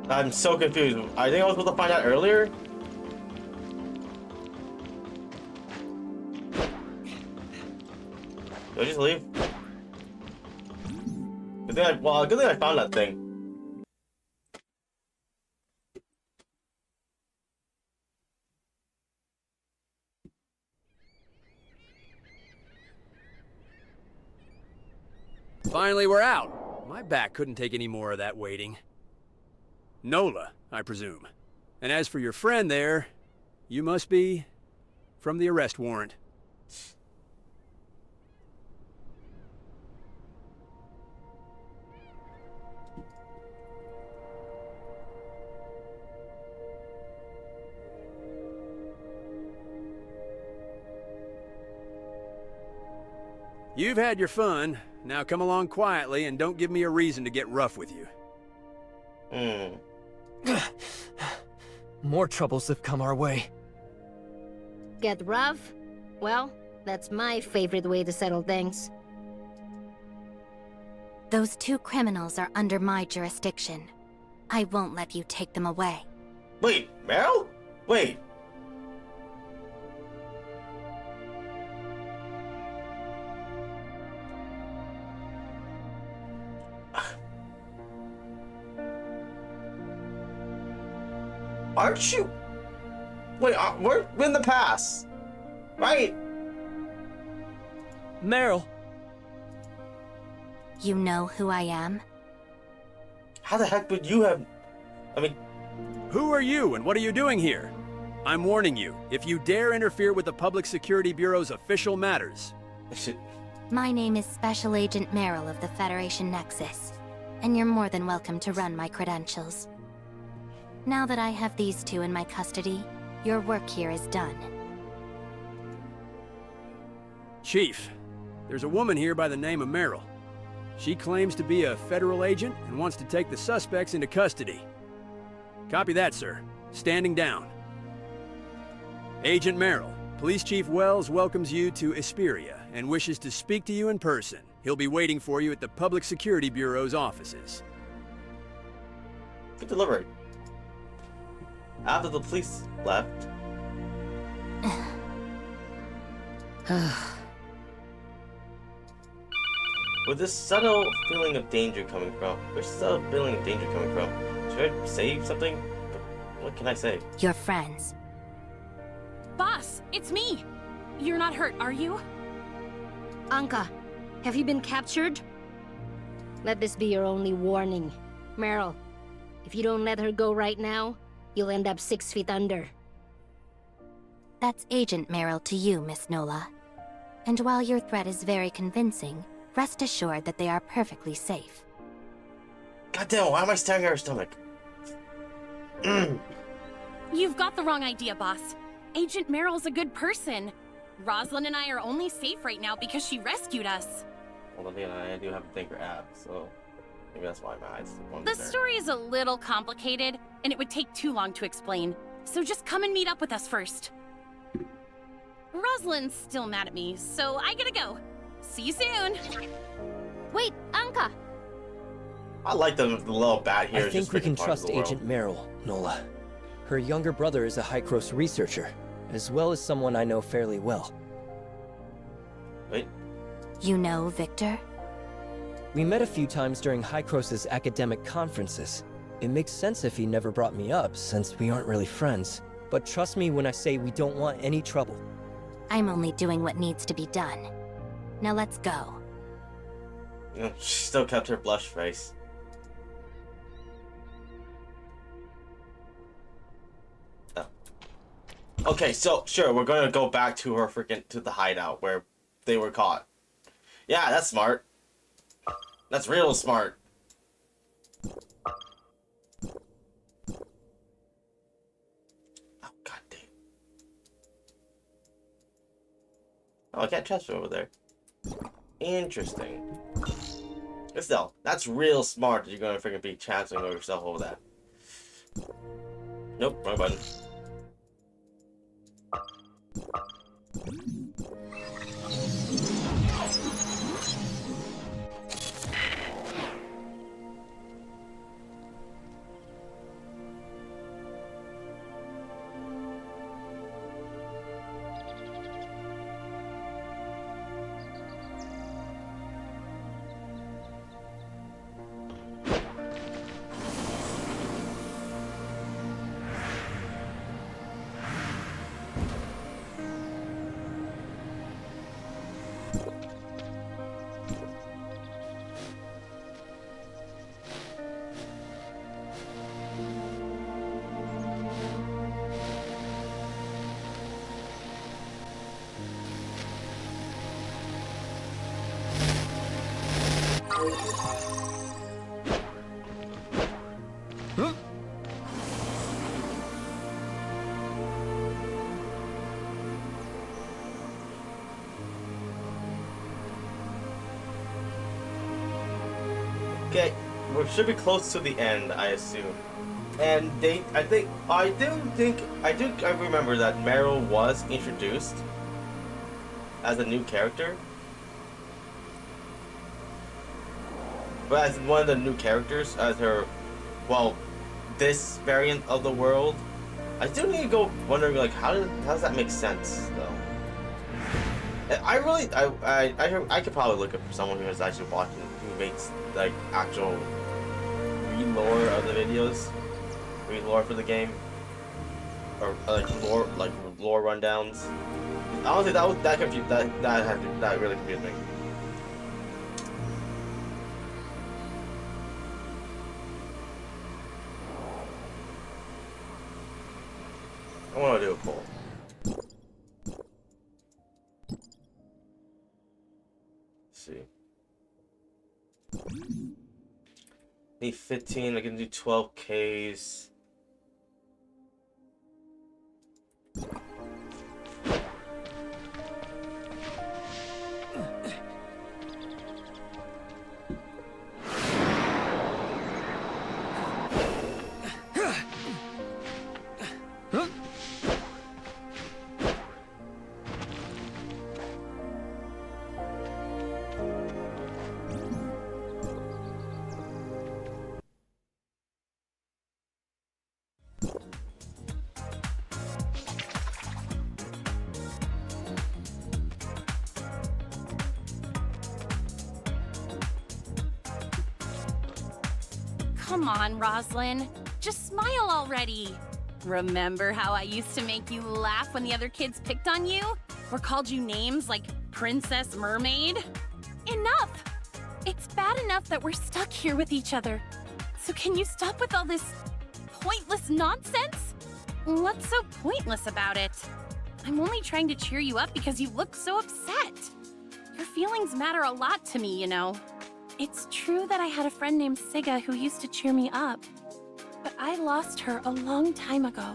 I'm so confused. I think I was supposed to find out earlier. Did I just leave? Good thing I found that thing. Finally, we're out. My back couldn't take any more of that waiting. Nola, I presume. And as for your friend there, you must be from the arrest warrant. You've had your fun. Now come along quietly and don't give me a reason to get rough with you. More troubles have come our way. Get rough? Well, that's my favorite way to settle things. Those two criminals are under my jurisdiction. I won't let you take them away. Wait, Meryl? Wait. Aren't you? Wait, we're in the past, right? Meryl. You know who I am? How the heck would you have... I mean... Who are you and what are you doing here? I'm warning you, if you dare interfere with the Public Security Bureau's official matters... My name is Special Agent Meryl of the Federation Nexus, and you're more than welcome to run my credentials. Now that I have these two in my custody, your work here is done. Chief, there's a woman here by the name of Merrill. She claims to be a federal agent and wants to take the suspects into custody. Copy that, sir. Standing down. Agent Merrill, Police Chief Wells welcomes you to Esperia and wishes to speak to you in person. He'll be waiting for you at the Public Security Bureau's offices. Good delivery. After the police left. With this subtle feeling of danger coming from? Where's the subtle feeling of danger coming from? Should I say something? What can I say? Your friends. Boss, it's me! You're not hurt, are you? Anka, have you been captured? Let this be your only warning. Meryl, if you don't let her go right now, you'll end up 6 feet under. That's Agent Meryl to you, Miss Nola. And while your threat is very convincing, rest assured that they are perfectly safe. Goddamn, why am I staring at her stomach? You've got the wrong idea, boss. Agent Meryl's a good person. Rosalind and I are only safe right now because she rescued us. Well, then I do have a thinker app, so maybe that's why my eyes won't The there. story is a little complicated, and it would take too long to explain. So just come and meet up with us first. Rosalind's still mad at me, so I gotta go. See you soon. Wait, Anka! I like the little bat here. I think we can trust Agent Merrill, Nola. Her younger brother is a Hykros researcher, as well as someone I know fairly well. Wait. You know Victor? We met a few times during Hykros' academic conferences. It makes sense if he never brought me up, since we aren't really friends. But trust me when I say we don't want any trouble. I'm only doing what needs to be done. Now let's go. You know, she still kept her blush face. Oh. Okay, so sure, we're gonna go back to her to the hideout where they were caught. Yeah, that's smart. That's real smart. Oh, I can't transfer over there. Interesting. But still, that's real smart that you're gonna freaking be transferring over yourself over that. Nope, wrong button. Okay, we should be close to the end, I assume. And I remember that Meryl was introduced as a new character. But as one of the new characters, as her, well, this variant of the world. I still need to go wondering, like, how does that make sense, though? I could probably look up for someone who is actually watching, who makes, like, actual re-lore of the videos, re-lore for the game, or like lore rundowns. Honestly, that really confused me. I want to do a poll. Let's see. Need 15, I can do 12Ks. Come on, Roslyn. Just smile already. Remember how I used to make you laugh when the other kids picked on you? Or called you names like Princess Mermaid? Enough! It's bad enough that we're stuck here with each other. So can you stop with all this pointless nonsense? What's so pointless about it? I'm only trying to cheer you up because you look so upset. Your feelings matter a lot to me, you know. It's true that I had a friend named Siga who used to cheer me up, but I lost her a long time ago.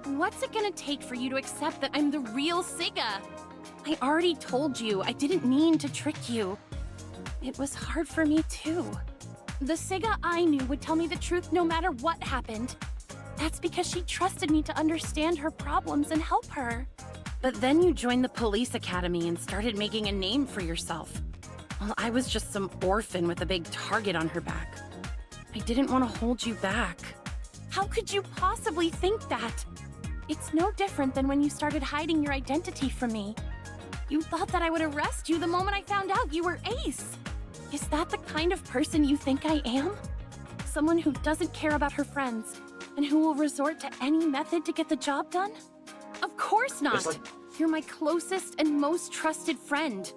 What's it gonna take for you to accept that I'm the real Siga? I already told you I didn't mean to trick you. It was hard for me too. The Siga I knew would tell me the truth no matter what happened. That's because she trusted me to understand her problems and help her. But then you joined the police academy and started making a name for yourself. Well, I was just some orphan with a big target on her back. I didn't want to hold you back. How could you possibly think that? It's no different than when you started hiding your identity from me. You thought that I would arrest you the moment I found out you were Ace. Is that the kind of person you think I am? Someone who doesn't care about her friends and who will resort to any method to get the job done? Of course not! You're my closest and most trusted friend.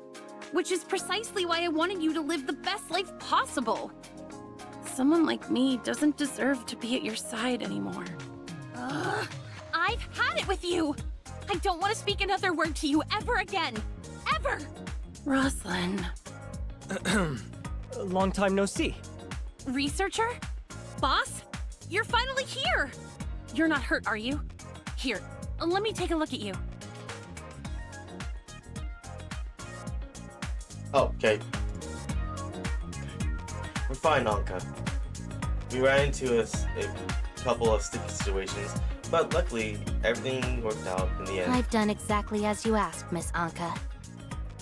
Which is precisely why I wanted you to live the best life possible. Someone like me doesn't deserve to be at your side anymore. Ugh, I've had it with you! I don't want to speak another word to you ever again! Ever! Roslyn. Long time no see. Researcher? Boss? You're finally here! You're not hurt, are you? Here, let me take a look at you. Oh, okay. We're fine, Anka. We ran into a couple of sticky situations, but luckily, everything worked out in the end. I've done exactly as you asked, Miss Anka.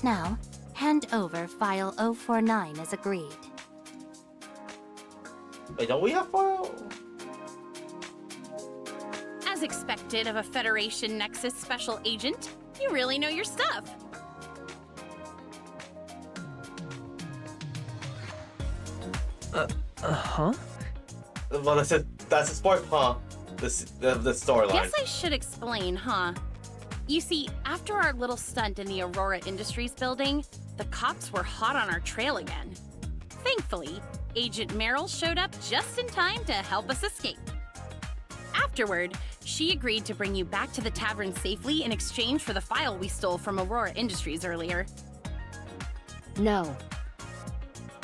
Now, hand over file 049 as agreed. Wait, don't we have file? As expected of a Federation Nexus special agent, you really know your stuff. Huh? Well, that's a sport, huh? The storyline. Guess I should explain, huh? You see, after our little stunt in the Aurora Industries building, the cops were hot on our trail again. Thankfully, Agent Meryl showed up just in time to help us escape. Afterward, she agreed to bring you back to the tavern safely in exchange for the file we stole from Aurora Industries earlier. No.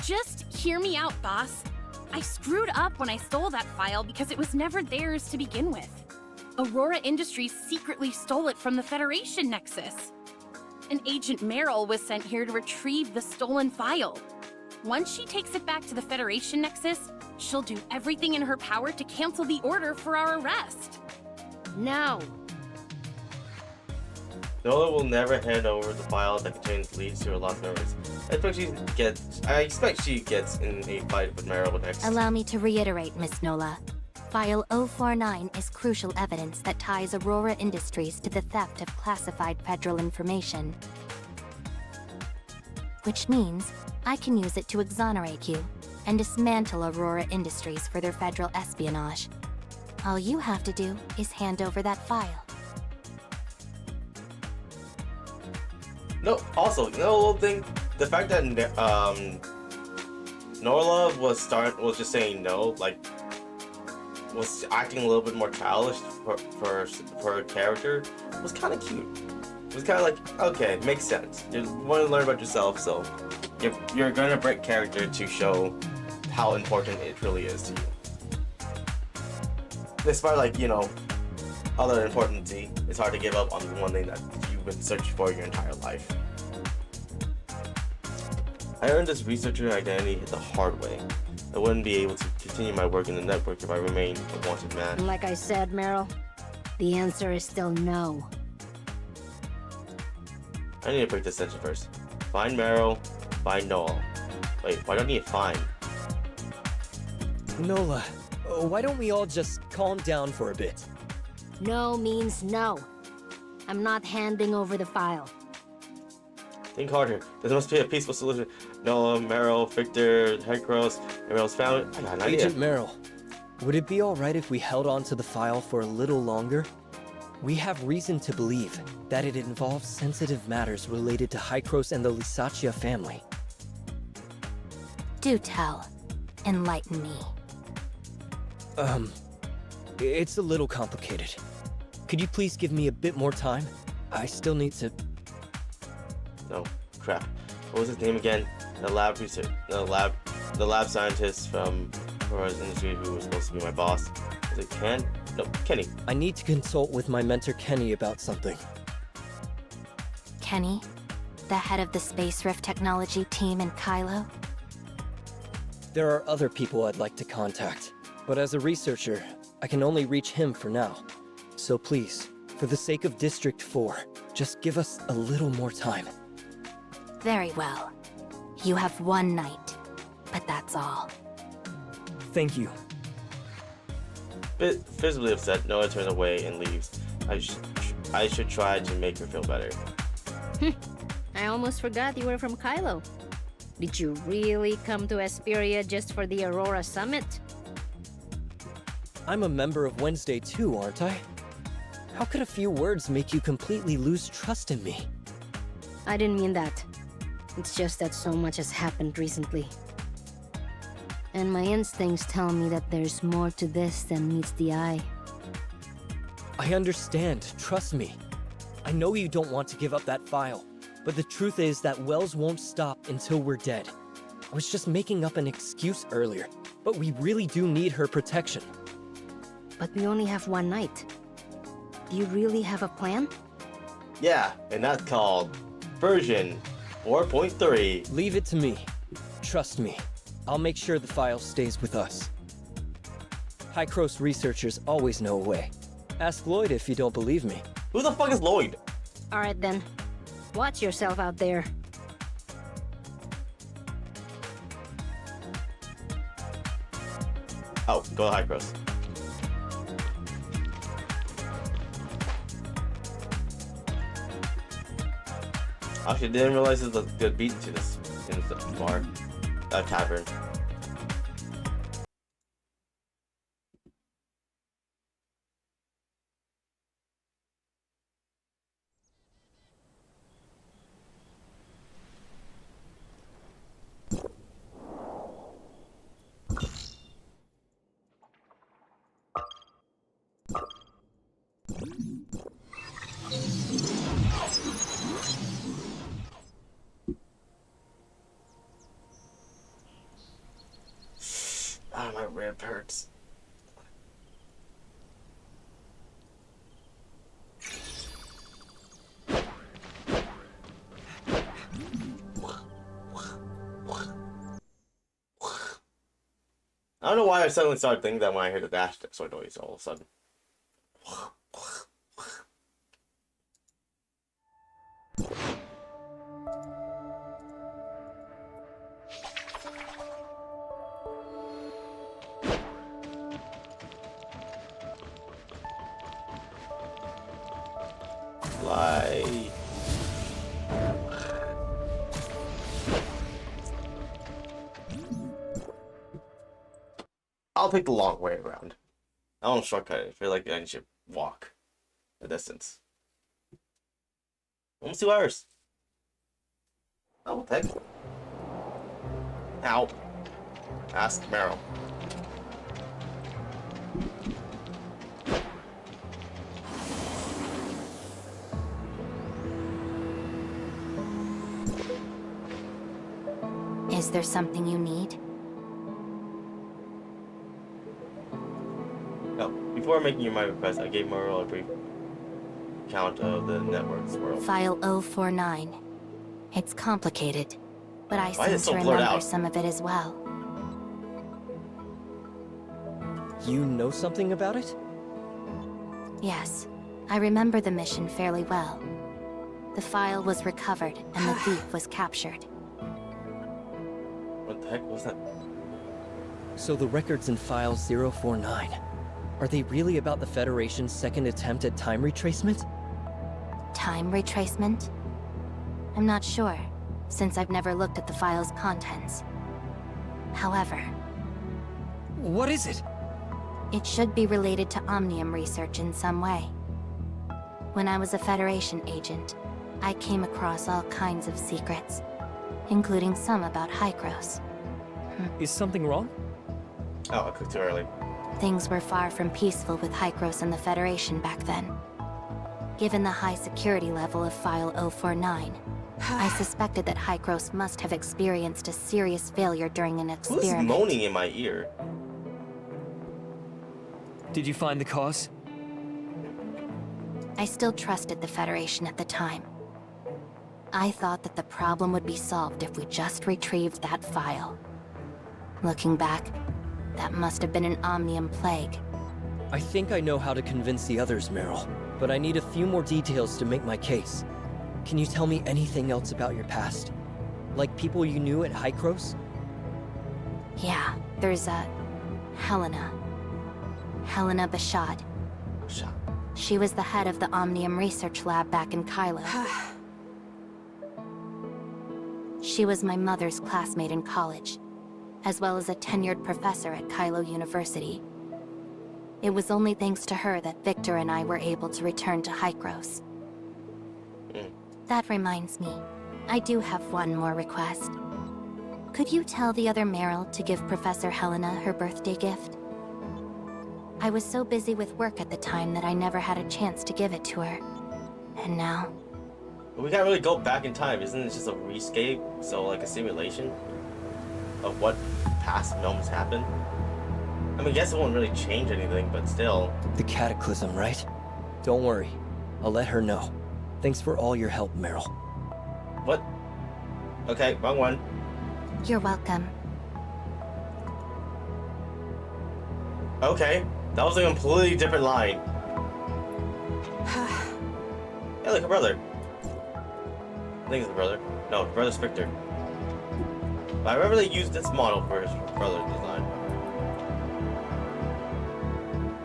Just hear me out, boss. I screwed up when I stole that file because it was never theirs to begin with. Aurora Industries secretly stole it from the Federation Nexus. And Agent Meryl was sent here to retrieve the stolen file. Once she takes it back to the Federation Nexus, she'll do everything in her power to cancel the order for our arrest. No. Nola will never hand over the file that contains leads to her lost memories. I expect she gets in a fight with Meryl next. Allow me to reiterate, Miss Nola. File 049 is crucial evidence that ties Aurora Industries to the theft of classified federal information. Which means I can use it to exonerate you and dismantle Aurora Industries for their federal espionage. All you have to do is hand over that file. No, also, you know, little thing, the fact that Norla was just saying no, like, was acting a little bit more childish for her character, was kind of cute. It was kind of like, okay, makes sense. You want to learn about yourself, so you're gonna break character to show how important it really is to you. Despite, like, you know, other importancy, it's hard to give up on the one thing that you've been searching for your entire life. I earned this researcher identity the hard way. I wouldn't be able to continue my work in the network if I remained a wanted man. Like I said, Meryl, the answer is still no. I need to break this tension first. Find Meryl, find Noel. Wait, why do I need to find? Nola, why don't we all just calm down for a bit? No means no. I'm not handing over the file. Think harder. There must be a peaceful solution. Noah, Meryl, Victor, Hecros, Meryl's found it. I got an idea. Agent Meryl, would it be alright if we held on to the file for a little longer? We have reason to believe that it involves sensitive matters related to Hykros and the Lysachia family. Do tell. Enlighten me. It's a little complicated. Could you please give me a bit more time? I still need to... No, crap. What was his name again? The lab scientist from Horizon Industry who was supposed to be my boss. Is it Ken? No, Kenny. I need to consult with my mentor Kenny about something. Kenny? The head of the Space Rift Technology team in Kylo? There are other people I'd like to contact, but as a researcher, I can only reach him for now. So please, for the sake of District 4, just give us a little more time. Very well. You have one night, but that's all. Thank you. Visibly upset, Noah turns away and leaves. I should try to make her feel better. I almost forgot you were from Kylo. Did you really come to Asperia just for the Aurora Summit? I'm a member of Wednesday too, aren't I? How could a few words make you completely lose trust in me? I didn't mean that. It's just that so much has happened recently. And my instincts tell me that there's more to this than meets the eye. I understand, trust me. I know you don't want to give up that file, but the truth is that Wells won't stop until we're dead. I was just making up an excuse earlier, but we really do need her protection. But we only have one night. Do you really have a plan? Yeah, and that's called version 4.3. Leave it to me. Trust me. I'll make sure the file stays with us. Hykros researchers always know a way. Ask Lloyd if you don't believe me. Who the fuck is Lloyd? Alright then. Watch yourself out there. Oh, go to Hykros. Actually, didn't realize there's a good beat to this in the bar, tavern. Ah, my rib hurts. I don't know why I suddenly started thinking that when I hear the dash sort of noise all of a sudden. Fly. I'll take the long way around. I don't shortcut it. I feel like I should walk the distance. Almost 2 hours. Oh, what the heck? Ow. Ask Meryl. Is there something you need? No. Before making my request, I gave Meryl a brief account of the network's world. File 049. It's complicated, but I Why is it seem so to blurred remember out? some of it as well. You know something about it? Yes, I remember the mission fairly well. The file was recovered and the thief was captured. What the heck was that? So the records in file 049, are they really about the Federation's second attempt at time retracement? Time retracement? I'm not sure, since I've never looked at the file's contents. However, What is it? It should be related to Omnium research in some way. When I was a Federation agent, I came across all kinds of secrets, including some about Hykros. Is something wrong? Oh, I cooked too early. Things were far from peaceful with Hykros and the Federation back then. Given the high security level of File 049, I suspected that Hykros must have experienced a serious failure during an experiment. Who's moaning in my ear? Did you find the cause? I still trusted the Federation at the time. I thought that the problem would be solved if we just retrieved that file. Looking back, that must have been an Omnium plague. I think I know how to convince the others, Meryl, but I need a few more details to make my case. Can you tell me anything else about your past? Like people you knew at Hykros? Yeah, there's a... Helena. Helena Bashad. She was the head of the Omnium Research Lab back in Kylo. She was my mother's classmate in college, as well as a tenured professor at Kylo University. It was only thanks to her that Victor and I were able to return to Hykros. That reminds me, I do have one more request. Could you tell the other Meryl to give Professor Helena her birthday gift? I was so busy with work at the time that I never had a chance to give it to her. And now... We can't really go back in time, isn't it just a rescape? So like a simulation of what past moments happened? I mean, I guess it won't really change anything, but still. The Cataclysm, right? Don't worry. I'll let her know. Thanks for all your help, Meryl. What? Okay, wrong one. You're welcome. Okay, that was a completely different line. Hey, look, a brother. I think it's a brother. No, the brother's Victor. But I remember they used this model for his brother's design.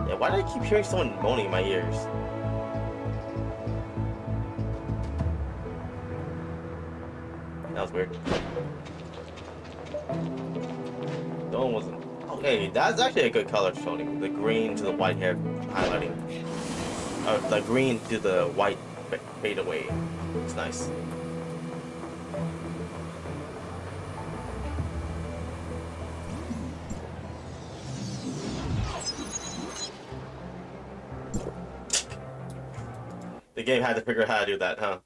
Yeah, why do I keep hearing someone moaning in my ears? That was weird. No one wasn't. Okay, that's actually a good color showing. The green to the white hair highlighting. The green to the white fade away. It's nice. The game had to figure out how to do that, huh?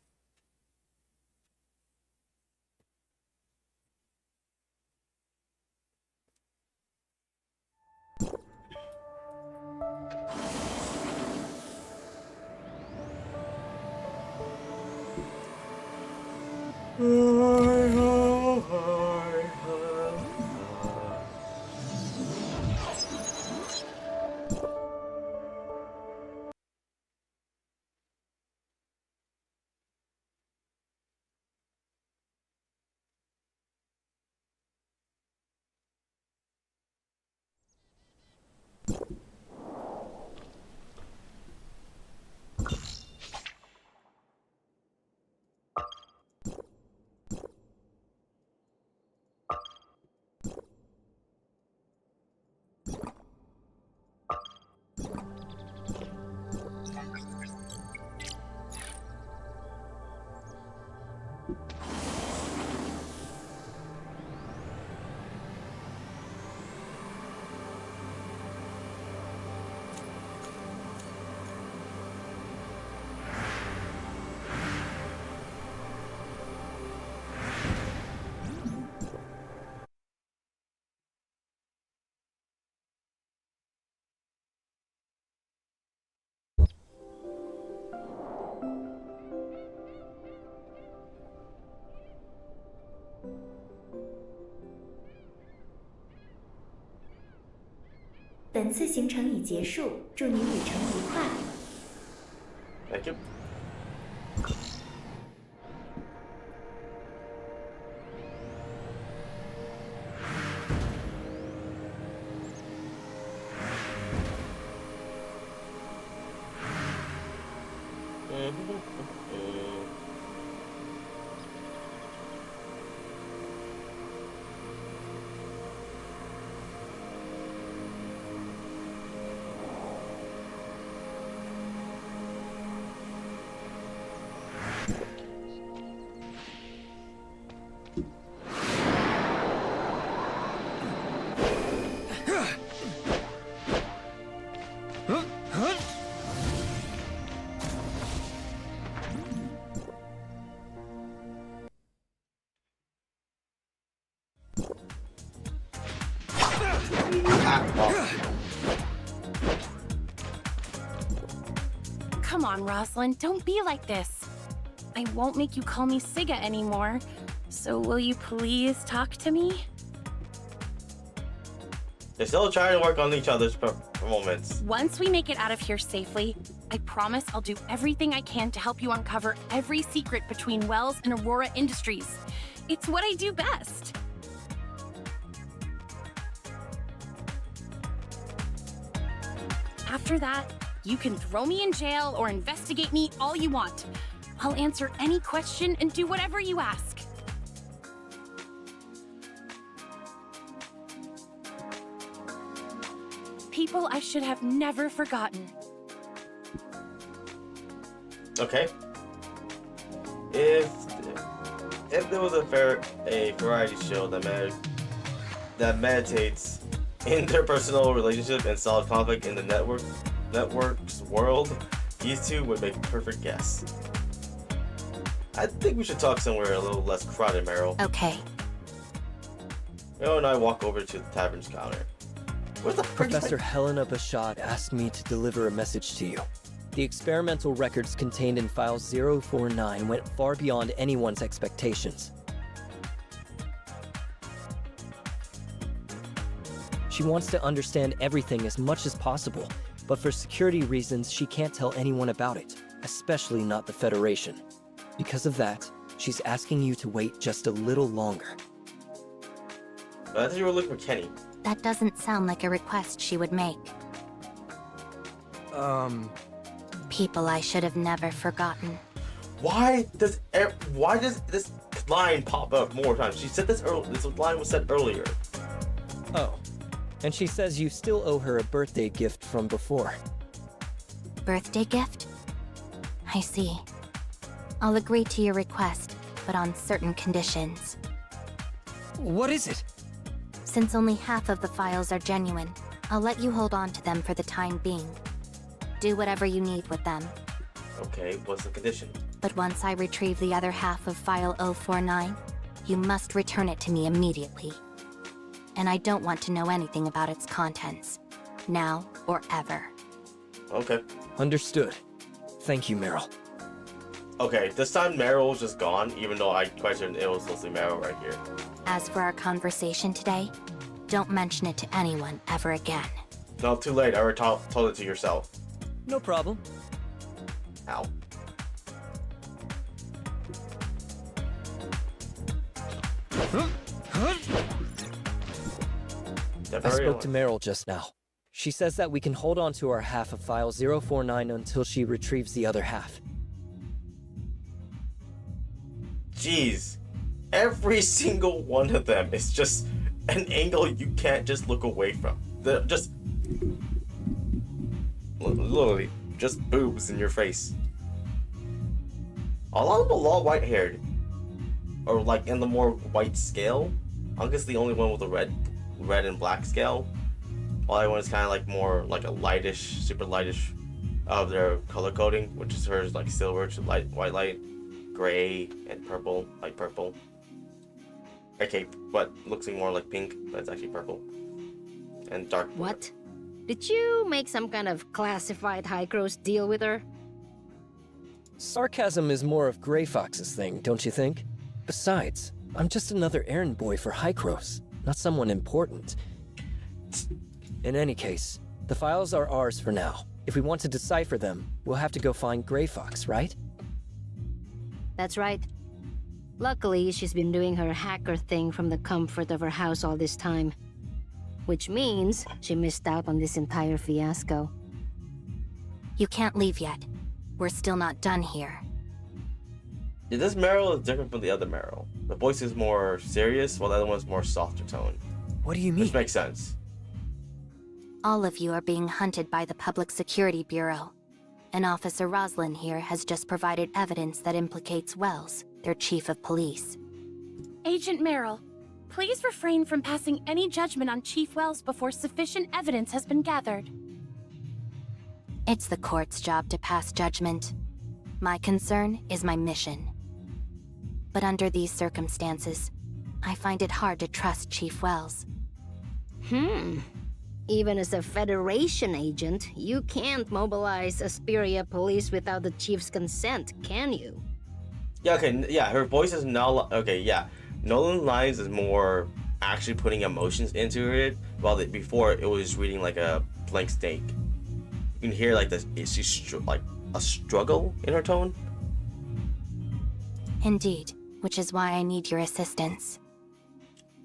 本次行程已结束，祝您旅程愉快。Thank you. Come on, Rosalind, don't be like this. I won't make you call me Siga anymore. So will you please talk to me? They're still trying to work on each other's moments. Once we make it out of here safely, I promise I'll do everything I can to help you uncover every secret between Wells and Aurora Industries. It's what I do best. After that, you can throw me in jail or investigate me all you want. I'll answer any question and do whatever you ask. People I should have never forgotten. Okay. If there was a variety show that meditates interpersonal relationship and solve conflict in the network's world, these two would make a perfect guess. I think we should talk somewhere a little less crowded, Meryl. Okay. Meryl and I walk over to the tavern's counter. Where's the Professor Helena Bashad asked me to deliver a message to you. The experimental records contained in file 049 went far beyond anyone's expectations. She wants to understand everything as much as possible, but for security reasons, she can't tell anyone about it, especially not the Federation. Because of that, she's asking you to wait just a little longer. I thought you were looking for Kenny. That doesn't sound like a request she would make. People I should have never forgotten. Why does this line pop up more times? She said this earlier. This line was said earlier. Oh. And she says you still owe her a birthday gift from before. Birthday gift? I see. I'll agree to your request, but on certain conditions. What is it? Since only half of the files are genuine, I'll let you hold on to them for the time being. Do whatever you need with them. Okay, what's the condition? But once I retrieve the other half of file 049, you must return it to me immediately. And I don't want to know anything about its contents, now or ever. Okay. Understood. Thank you, Meryl. Okay, this time Meryl's just gone, even though I questioned it was supposed to be Meryl right here. As for our conversation today, don't mention it to anyone ever again. No, too late. I already told it to yourself. No problem. Ow. I spoke to Meryl just now. She says that we can hold on to our half of file 049 until she retrieves the other half. Jeez. Every single one of them is just an angle you can't just look away from. They're just... literally, just boobs in your face. A lot of them are all white-haired. Or like in the more white scale. I guess the only one with the red and black scale. The other one is kind of like more like a lightish, super lightish of their color coding, which is hers like silver to white light, gray and purple, light purple. Okay, but looks more like pink, but it's actually purple. And dark blue. What? Did you make some kind of classified high-gross deal with her? Sarcasm is more of Grey Fox's thing, don't you think? Besides, I'm just another errand boy for Hycros, not someone important. In any case, the files are ours for now. If we want to decipher them, we'll have to go find Grey Fox, right? That's right. Luckily, she's been doing her hacker thing from the comfort of her house all this time. Which means she missed out on this entire fiasco. You can't leave yet. We're still not done here. Yeah, this Meryl is different from the other Meryl. The voice is more serious, while the other one's more softer tone. What do you mean? Which makes sense. All of you are being hunted by the Public Security Bureau. And Officer Roslyn here has just provided evidence that implicates Wells, their chief of police. Agent Meryl, please refrain from passing any judgment on Chief Wells before sufficient evidence has been gathered. It's the court's job to pass judgment. My concern is my mission. But under these circumstances, I find it hard to trust Chief Wells. Even as a Federation agent, you can't mobilize Asperia police without the chief's consent, can you? Yeah, okay, yeah, her voice is now, okay, yeah. Nolan Lines is more actually putting emotions into it, while before it was reading like a blank snake. You can hear like this, she's like a struggle in her tone. Indeed, which is why I need your assistance.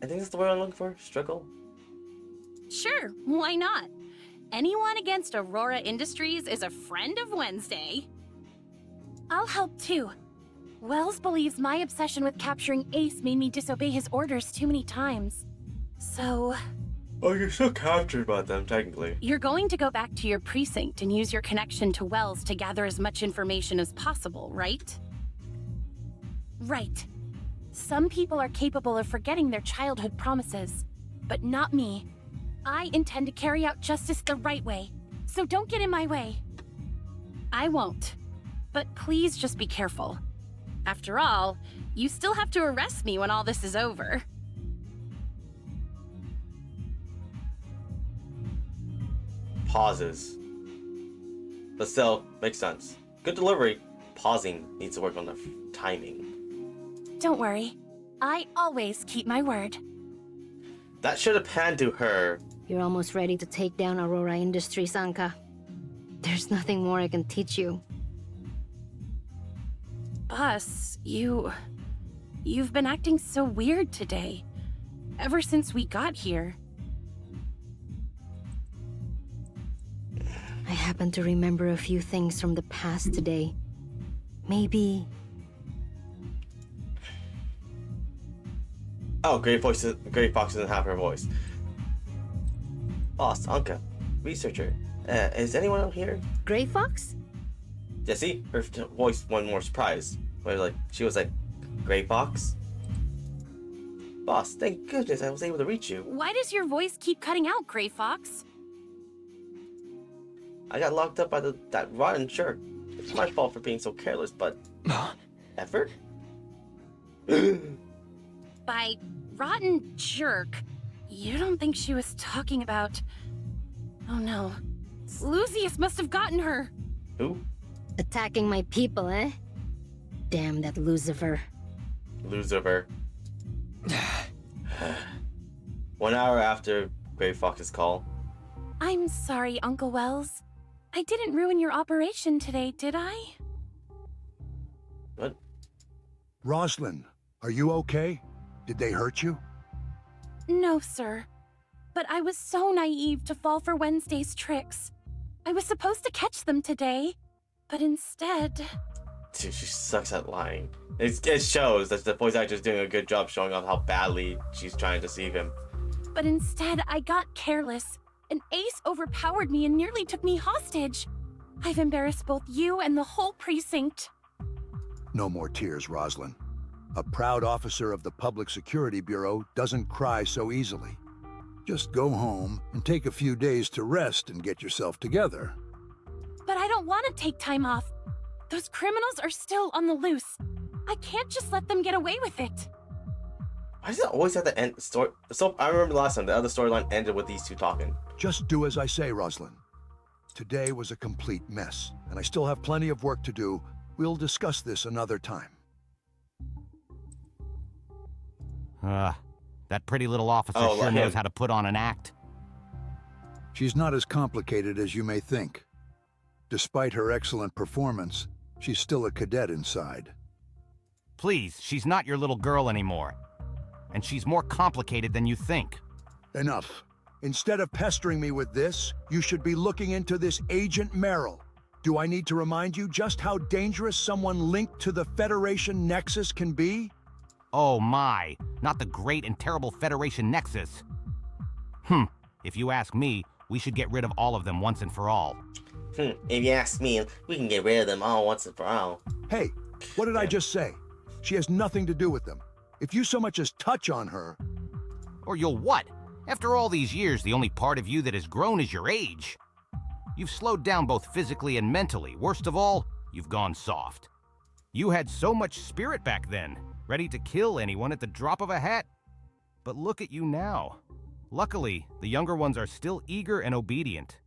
I think that's the word I'm looking for, struggle. Sure, why not? Anyone against Aurora Industries is a friend of Wednesday. I'll help too. Wells believes my obsession with capturing Ace made me disobey his orders too many times. So... Oh, you're still captured by them, technically. You're going to go back to your precinct and use your connection to Wells to gather as much information as possible, right? Right. Some people are capable of forgetting their childhood promises, but not me. I intend to carry out justice the right way, so don't get in my way. I won't, but please just be careful. After all, you still have to arrest me when all this is over. Pauses. But still, makes sense. Good delivery. Pausing needs to work on the timing. Don't worry. I always keep my word. That should have panned to her. You're almost ready to take down Aurora Industries, Anka. There's nothing more I can teach you. Boss, you've been acting so weird today. Ever since we got here. I happen to remember a few things from the past today. Maybe... Oh, Gray Fox doesn't have her voice. Boss, Anka, researcher. Is anyone out here? Gray Fox? Yeah, see? Her voice one more surprised. She was like, Gray Fox? Boss, thank goodness I was able to reach you. Why does your voice keep cutting out, Gray Fox? I got locked up by that rotten jerk. It's my fault for being so careless, but... effort? By rotten jerk, you don't think she was talking about... Oh no. Lucius must have gotten her. Who? Attacking my people, eh? Damn that Lucifer. Lucifer. 1 hour after Gray Fox's call. I'm sorry, Uncle Wells. I didn't ruin your operation today, did I? What? Roslyn, are you okay? Did they hurt you? No, sir. But I was so naive to fall for Wednesday's tricks. I was supposed to catch them today, but instead... Dude, she sucks at lying. It shows that the voice actor is doing a good job showing off how badly she's trying to deceive him. But instead, I got careless, and Ace overpowered me and nearly took me hostage. I've embarrassed both you and the whole precinct. No more tears, Roslyn. A proud officer of the Public Security Bureau doesn't cry so easily. Just go home and take a few days to rest and get yourself together. But I don't want to take time off. Those criminals are still on the loose. I can't just let them get away with it. Why does it always have to end story? So I remember last time the other storyline ended with these two talking. Just do as I say, Roslyn. Today was a complete mess, and I still have plenty of work to do. We'll discuss this another time. That pretty little officer sure knows how to put on an act. She's not as complicated as you may think. Despite her excellent performance, she's still a cadet inside. Please, she's not your little girl anymore. And she's more complicated than you think. Enough. Instead of pestering me with this, you should be looking into this Agent Merrill. Do I need to remind you just how dangerous someone linked to the Federation Nexus can be? Oh my, not the great and terrible Federation Nexus. If you ask me, we should get rid of all of them once and for all. If you ask me, we can get rid of them all once and for all. Hey, what did I just say? She has nothing to do with them. If you so much as touch on her... Or you'll what? After all these years, the only part of you that has grown is your age. You've slowed down both physically and mentally. Worst of all, you've gone soft. You had so much spirit back then, ready to kill anyone at the drop of a hat. But look at you now. Luckily, the younger ones are still eager and obedient.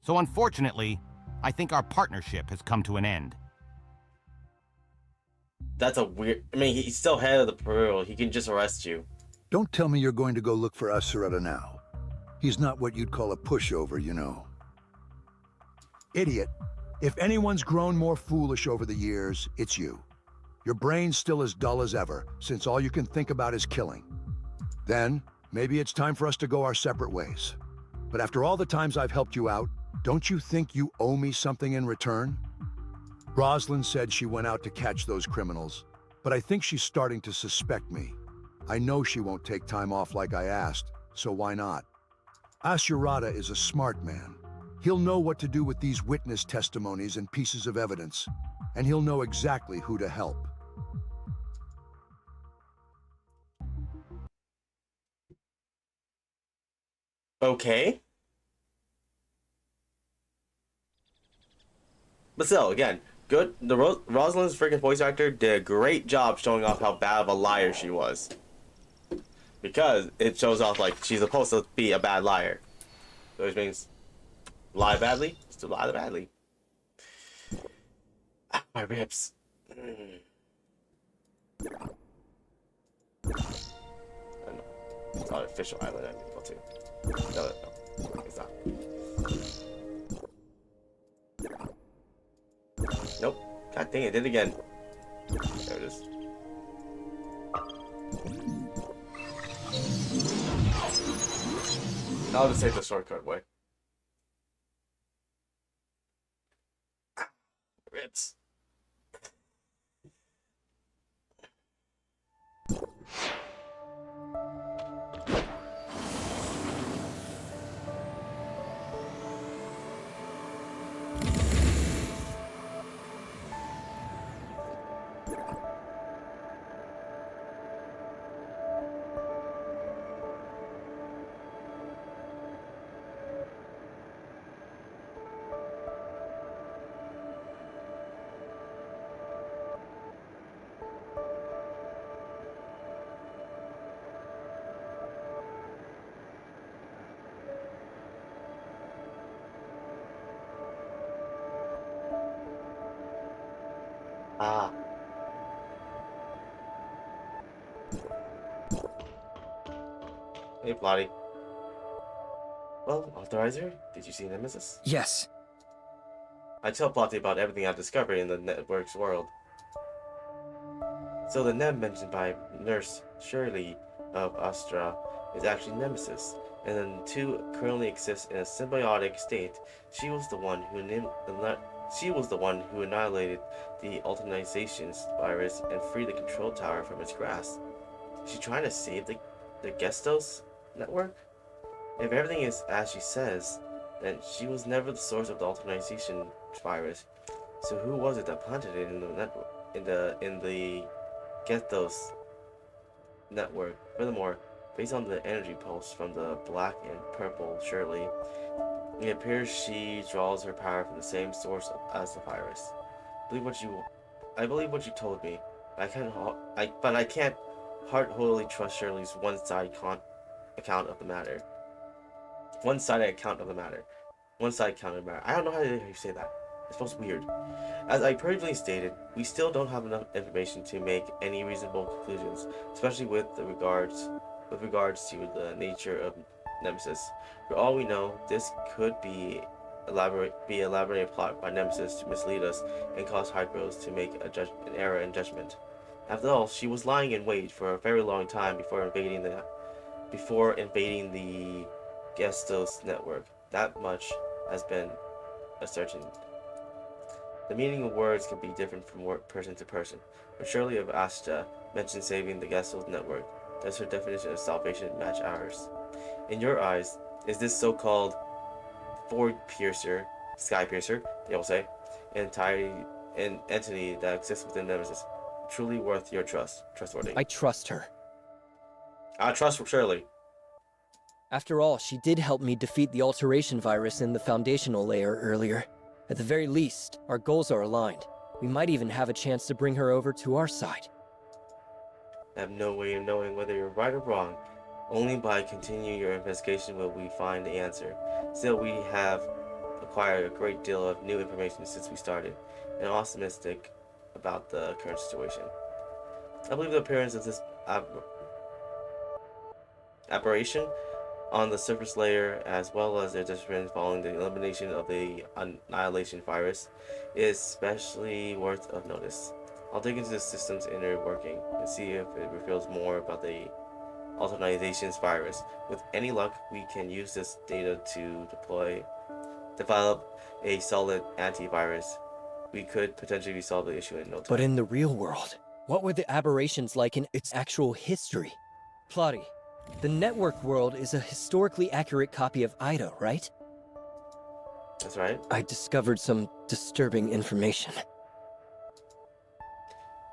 So unfortunately, I think our partnership has come to an end. That's a weird... I mean, he's still head of the bureau. He can just arrest you. Don't tell me you're going to go look for Asureta now. He's not what you'd call a pushover, you know. Idiot. If anyone's grown more foolish over the years, it's you. Your brain's still as dull as ever, since all you can think about is killing. Then, maybe it's time for us to go our separate ways. But after all the times I've helped you out, don't you think you owe me something in return? Rosalind said she went out to catch those criminals, but I think she's starting to suspect me. I know she won't take time off like I asked, so why not? Asureta is a smart man. He'll know what to do with these witness testimonies and pieces of evidence, and he'll know exactly who to help. Okay. But still, again, good. Rosalind's freaking voice actor did a great job showing off how bad of a liar she was. Because it shows off like she's supposed to be a bad liar. Which means lie badly, still lie badly. Ah, my ribs. It's not an official island I need to go to. No, it's not. Nope. God dang it, did it again. There it is. I'll just take the shortcut way. Ribs. Ah. Hey, Plotty. Well, Authorizer, did you see Nemesis? Yes. I tell Plotty about everything I've discovered in the network's world. So the Nem mentioned by Nurse Shirley of Astra is actually Nemesis, and the two currently exist in a symbiotic state. She was the one who annihilated the alternization virus and freed the control tower from its grasp. Is she trying to save the Gestos network? If everything is as she says, then she was never the source of the alternization virus. So who was it that planted it in the network, in the Gestos network? Furthermore, based on the energy pulse from the black and purple Shirley, it appears she draws her power from the same source as the virus. I believe what you told me. But I can't heartily trust Shirley's one-sided account of the matter. One-sided account of the matter. I don't know how you say that. It's supposed weird. As I previously stated, we still don't have enough information to make any reasonable conclusions, especially with regards to the nature of Nemesis. For all we know, this could be elaborated plot by Nemesis to mislead us and cause Hydros to make an error in judgment. After all, she was lying in wait for a very long time before invading the Gestos network. That much has been ascertained. The meaning of words can be different from person to person. When Shirley of Astra mentioned saving the Gestos network, does her definition of salvation match ours? In your eyes, is this so-called Sky Piercer, they will say, an entity that exists within Nemesis, truly worth your trustworthy? I trust her. I trust Shirley. After all, she did help me defeat the alteration virus in the foundational layer earlier. At the very least, our goals are aligned. We might even have a chance to bring her over to our side. I have no way of knowing whether you're right or wrong. Only by continuing your investigation will we find the answer. Still, we have acquired a great deal of new information since we started, and are optimistic about the current situation. I believe the appearance of this aberration on the surface layer, as well as their disappearance following the elimination of the annihilation virus, is especially worth of notice. I'll dig into the system's inner working and see if it reveals more about the alternization's virus. With any luck, we can use this data to develop a solid antivirus. We could potentially resolve the issue in no time. But in the real world, what were the aberrations like in its actual history? Plotty, the network world is a historically accurate copy of Ida, right? That's right. I discovered some disturbing information.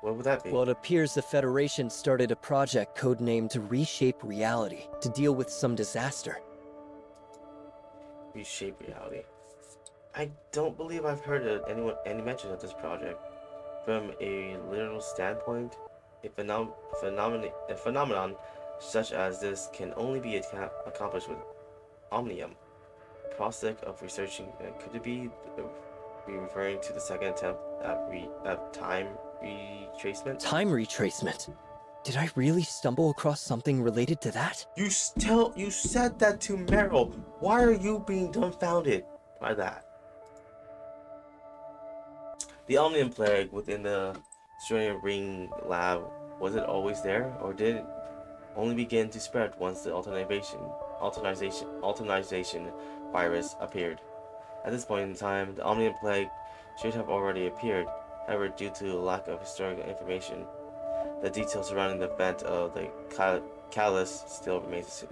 What would that be? Well, it appears the Federation started a project codenamed Reshape Reality to deal with some disaster. Reshape Reality. I don't believe I've heard of any mention of this project. From a literal standpoint, a phenomenon such as this can only be accomplished with Omnium. Prospect of researching, could it be referring to the second attempt at time retracement? Time retracement? Did I really stumble across something related to that? You said that to Meryl. Why are you being dumbfounded by that? The Omnium plague within the Australian Ring lab, was it always there, or did it only begin to spread once the alternization virus appeared? At this point in time, the Omnium plague should have already appeared. However, due to the lack of historical information, the details surrounding the event of the catalyst still remains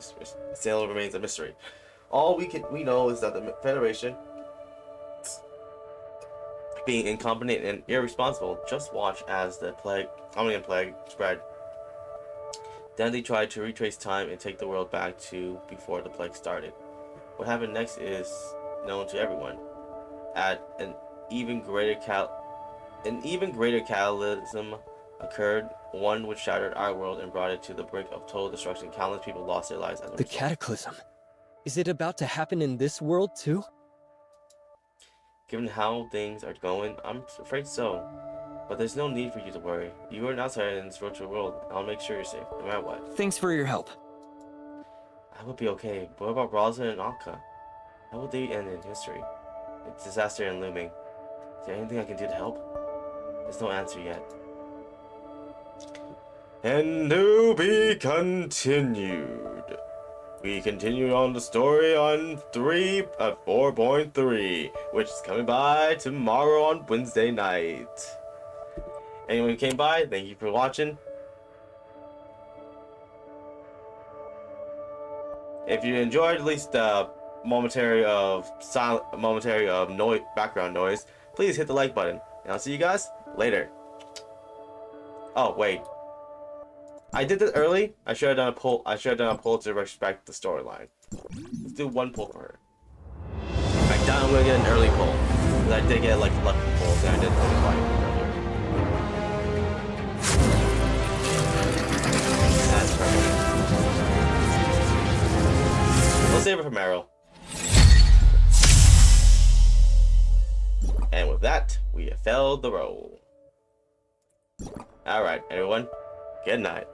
a mystery. All we know is that the Federation, being incompetent and irresponsible, just watched as the Omnium plague spread. Then they tried to retrace time and take the world back to before the plague started. What happened next is known to everyone. At an even greater cataclysm occurred, one which shattered our world and brought it to the brink of total destruction. Countless people lost their lives as a result. The cataclysm? Is it about to happen in this world too? Given how things are going, I'm afraid so. But there's no need for you to worry. You are an outsider in this virtual world. I'll make sure you're safe, no matter what. Thanks for your help. I will be okay. But what about Rosalind and Anka? How will they end in history? It's disaster and looming. Is there anything I can do to help? There's no answer yet. And to be continued. We continue on the story on 4.3, which is coming by tomorrow on Wednesday night. Anyone who came by, thank you for watching. If you enjoyed at least the momentary of background noise, please hit the like button. And I'll see you guys later. Oh wait, I did this early. I should have done a poll. To respect the storyline. Let's do one poll for her. I doubt I'm gonna get an early poll, because I did get like lucky polls and I didn't notify you earlier. That's perfect. We'll save it for Meryl. And with that, we have failed the roll. Alright, everyone. Good night.